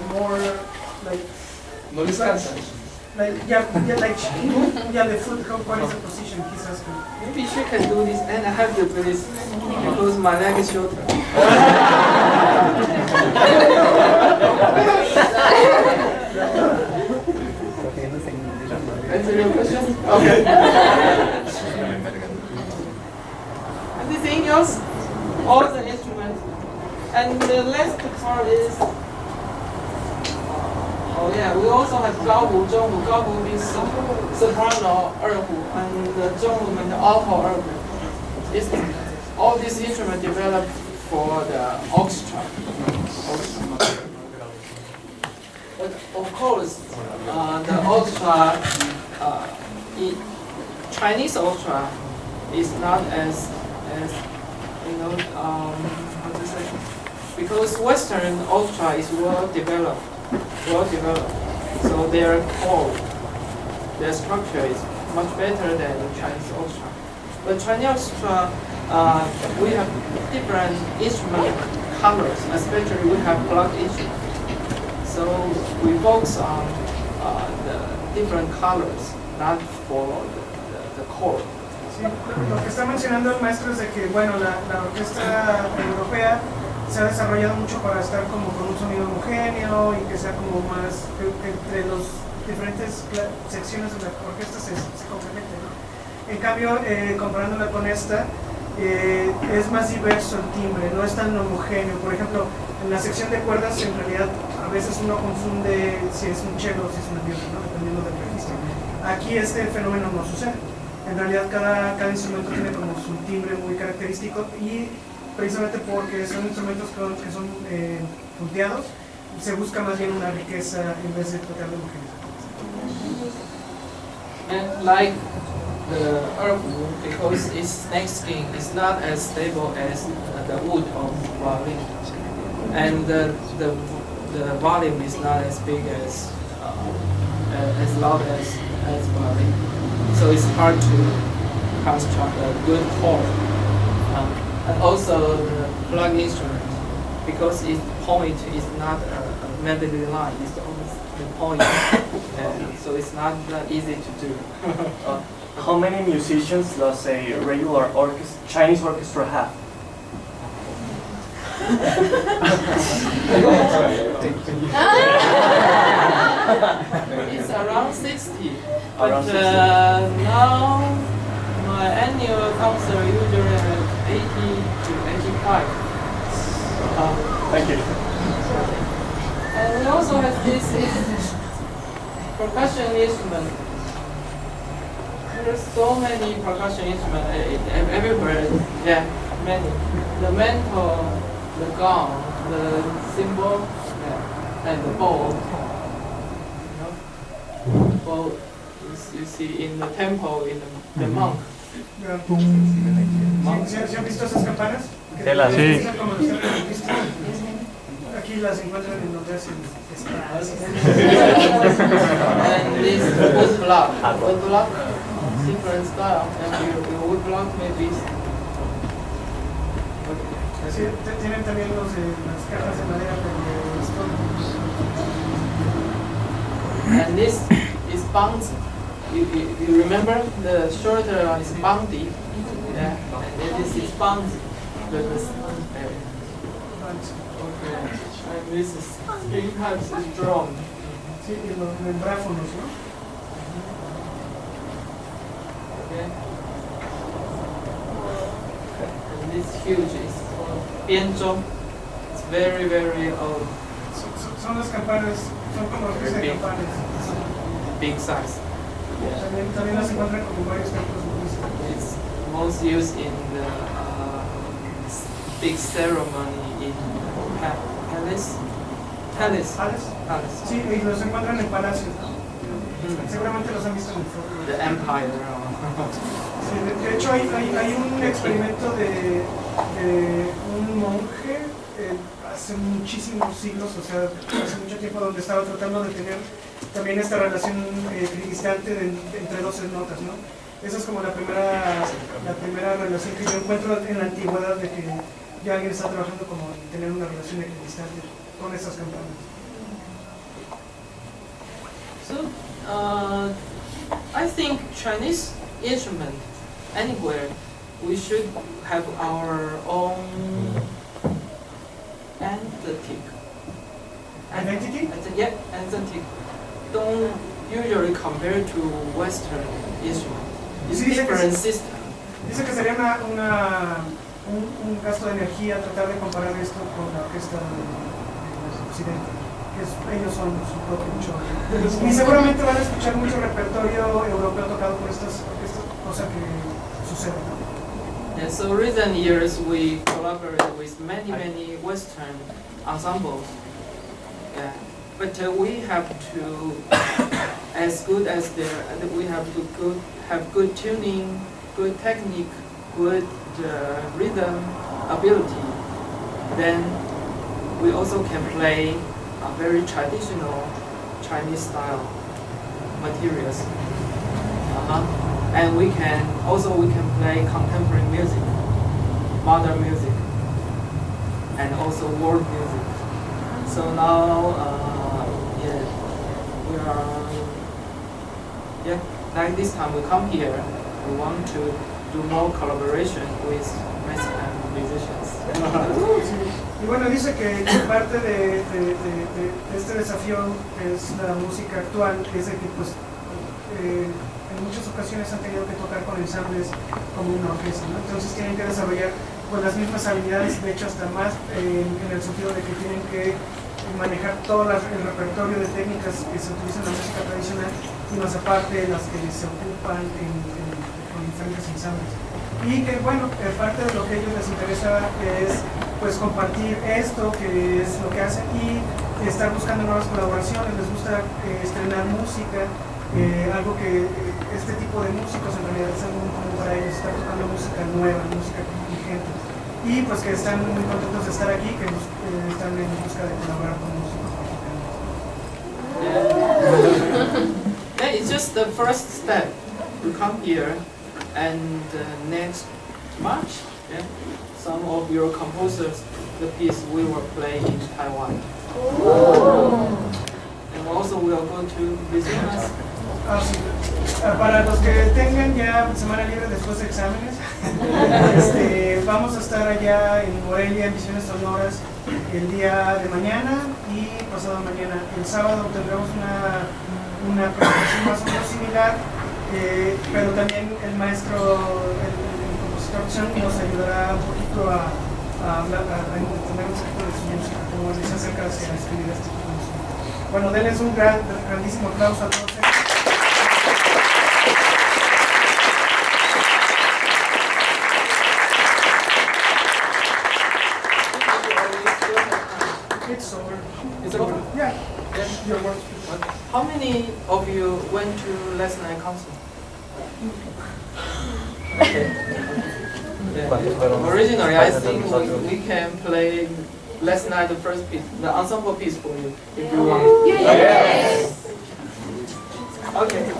more like. No descansa. Like the foot. What is the position? He's asking. Maybe she can do this, and I have to do this because my leg is shorter. Answer your question? Okay. Anything else? All the instruments. And the last part is, we also have gaohu, zhonghu. Gaohu means soprano, erhu, and the zhonghu means alto erhu. All these instruments developed for the orchestra. But of course, the orchestra, Chinese orchestra, is not as how to say, because Western orchestra is well developed. So their structure is much better than Chinese orchestra. But Chinese orchestra, we have different instrument colors, especially we have block instrument. So we focus on the different colors, not for the chord. Sí, lo que está mencionando el maestro es de que, bueno, la orquesta europea se ha desarrollado mucho para estar como con un sonido homogéneo y que sea como más, que entre los diferentes secciones de la orquesta se complementan, ¿no? En cambio, comparándola con esta, es más diverso el timbre, no es tan homogéneo. Por ejemplo, en la sección de cuerdas, en realidad, a veces uno confunde si es un cello o si es una viola, ¿no? Dependiendo del registro. Aquí este fenómeno no sucede. En realidad, cada instrumento tiene como su timbre muy característico y precisamente porque son instrumentos que son punteados, se busca más bien una riqueza en vez de tratar de homogeneizar. And like the earthwood, because its snake skin is not as stable as the wood of violin, and the volume is not as big as loud as violin, so it's hard to construct a good chord. And also the plug instrument, because its point is not a melody line, it's almost the point, so it's not that easy to do. How many musicians does a regular Chinese orchestra have? It's around 60, but now my annual concert usually has 80 to 85. Thank you. And we also have this percussion instrument. There's so many percussion instruments everywhere. Yeah, many. The mantle, the gong, the cymbal, and the bowl. Bowl you see in the temple, in the monk. ¿Sí han visto esas campanas? Sí. Aquí las encuentran en donde hacen espadas. And this wood block, different style, and your wood block maybe. Sí, tienen también las cajas de madera de And this is bouncy. You remember the shorter one is bouncy, yeah, and this is bouncy. Okay, and this is string types is drum. Sí, y los membráfonos, ¿no? Okay. And this huge is called bianzhong. It's very, very old. Son las campanas, son como las de campanas. Big size. También las encuentran como varios templos budistas. It's most used in the big ceremony in palace. Sí, y los encuentran en palacios, ¿no? Seguramente los han visto en el foro. The Empire. Sí, de hecho hay un experimento de un monje hace muchísimos siglos, o sea, hace mucho tiempo, donde estaba tratando de tener también esta relación equidistante entre 12 notas, ¿no? Esa es como la primera relación que yo encuentro en la antigüedad de que ya alguien está trabajando como en tener una relación equidistante con esas campanas. So, I think Chinese instrument anywhere we should have our own Identity? Yeah, aesthetic. Don't usually compare to Western instruments. It's different system. Dice que sería un gasto de energía tratar de comparar esto con la orquesta de Occidente, que ellos son su propio show. Y seguramente van a escuchar mucho repertorio europeo tocado por estas orquestas, cosa que sucede, ¿no? And so recent years we collaborate with many Western ensembles. Yeah. But we have to, as good as we have to have good tuning, good technique, good rhythm ability. Then we also can play a very traditional Chinese style materials. And we can play contemporary music, modern music, and also world music. So now, we are, like this time we come here, we want to do more collaboration with Mexican musicians. Y bueno, dice que parte de este desafío, que es la música actual, es de que pues, en muchas ocasiones han tenido que tocar con ensambles como una orquesta, ¿no? Entonces tienen que desarrollar pues, las mismas habilidades, de hecho hasta más en el sentido de que tienen que manejar todo el repertorio de técnicas que se utilizan en la música tradicional y más aparte las que se ocupan con diferentes ensambles. Y que bueno, parte de lo que a ellos les interesa es pues compartir esto, que es lo que hacen, y estar buscando nuevas colaboraciones. Les gusta estrenar música, algo que este tipo de músicos en realidad es algo muy común para ellos, estar tocando música nueva, música vigente. Y pues que están muy contentos de estar aquí, que están en busca de colaborar con músicos mexicanos. Yeah, it's just the first step to come here, and next March, yeah, some of your composers, the piece we will play in Taiwan. And also we are going to visit us. Sí. Para los que tengan ya semana libre después de exámenes, vamos a estar allá en Morelia, en Misiones Sonoras, el día de mañana y pasado mañana. El sábado tendremos una presentación más o menos similar, pero también el maestro, el compositor Chih nos ayudará un poquito a entender un poquito de su música, como les acercarse a escribir este tipo de música. Bueno, denles un grandísimo aplauso a todos. It's over. It's over? Yeah. Yes, your work. How many of you went to last night concert? Originally, I think we can play last night the first piece, the ensemble piece for you, if you want. Yes. Okay.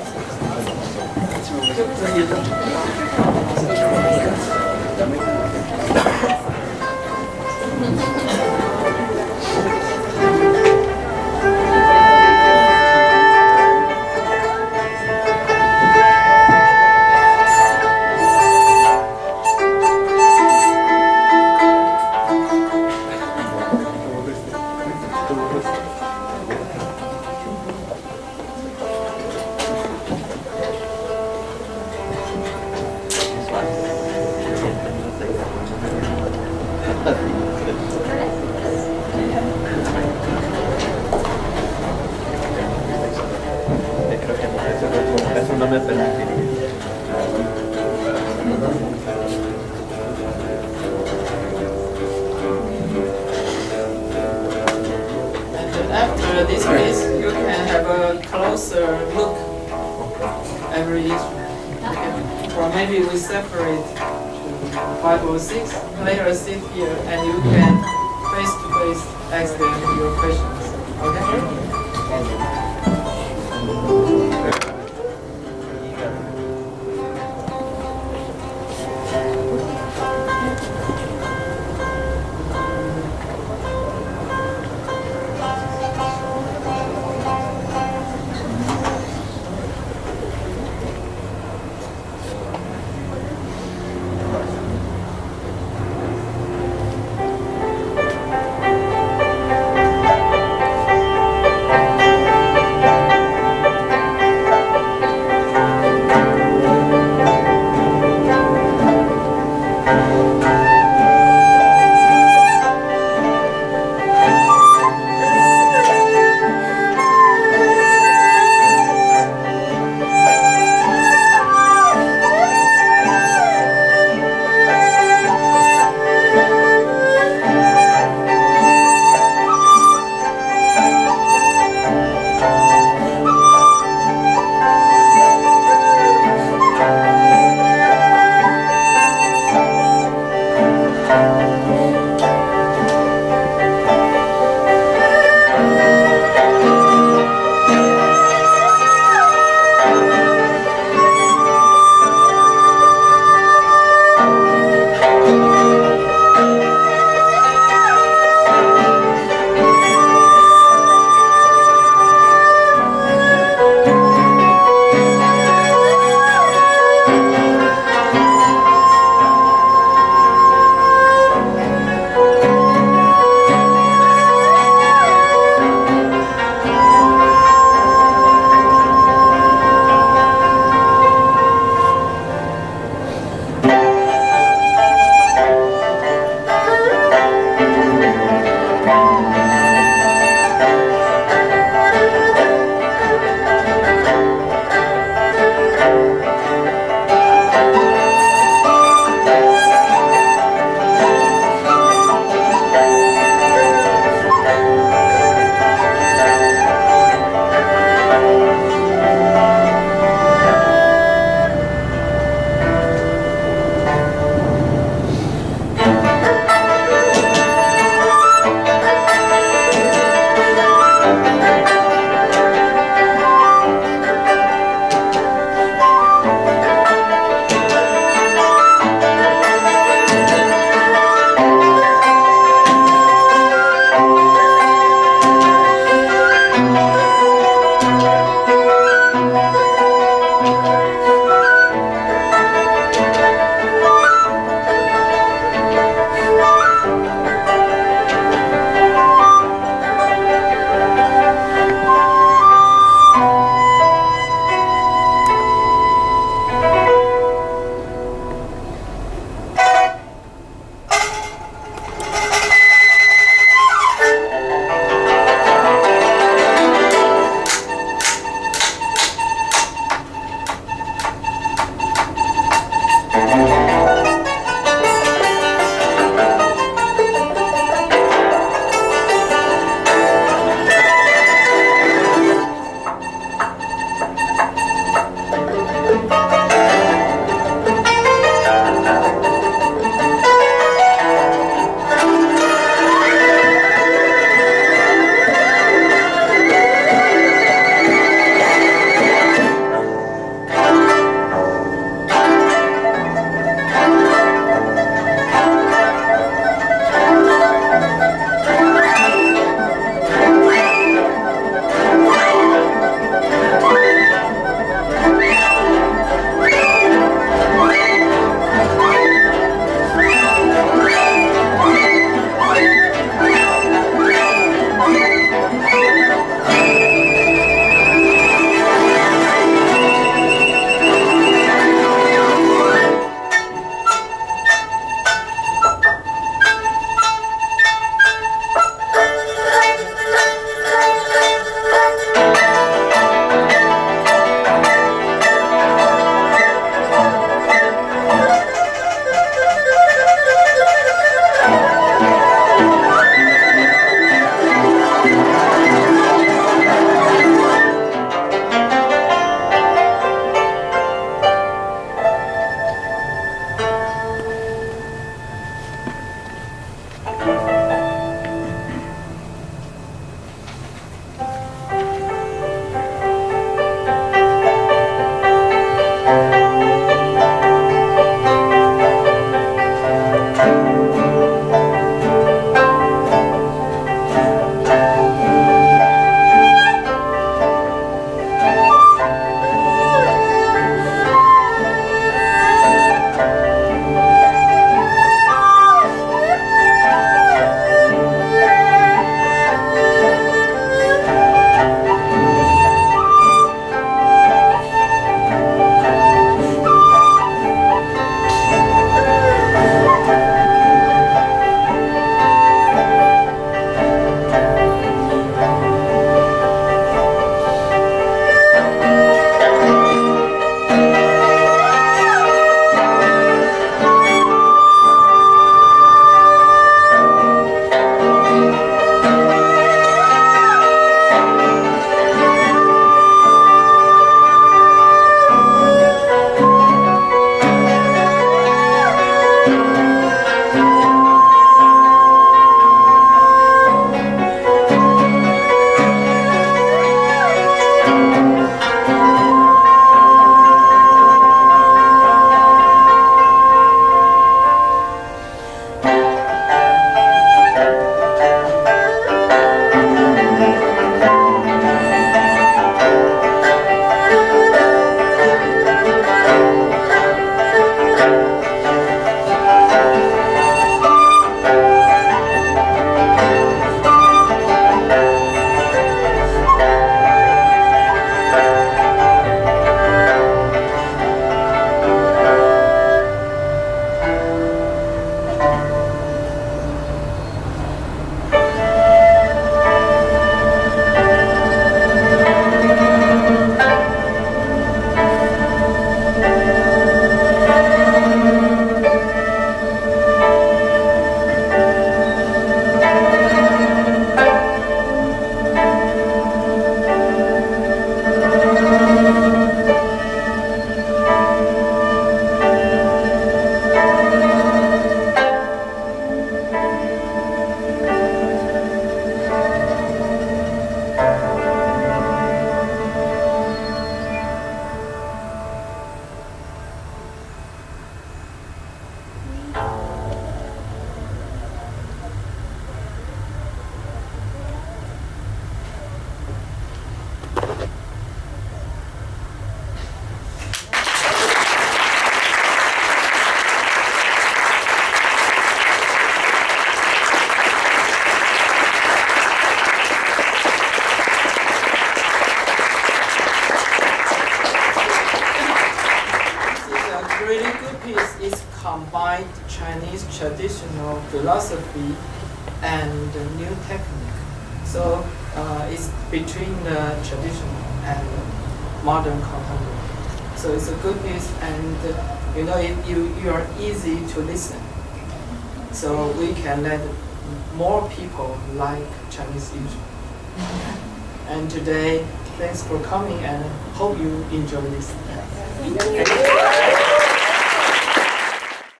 After this piece, you can have a closer look every instrument. Okay? Or maybe we separate to 5 or 6 players sit here and you can face to face ask them your questions. Okay? Combined Chinese traditional philosophy and the new technique. So it's between the traditional and modern contemporary. So it's a good piece, and you are easy to listen. So we can let more people like Chinese instrument. And today, thanks for coming, and hope you enjoy this.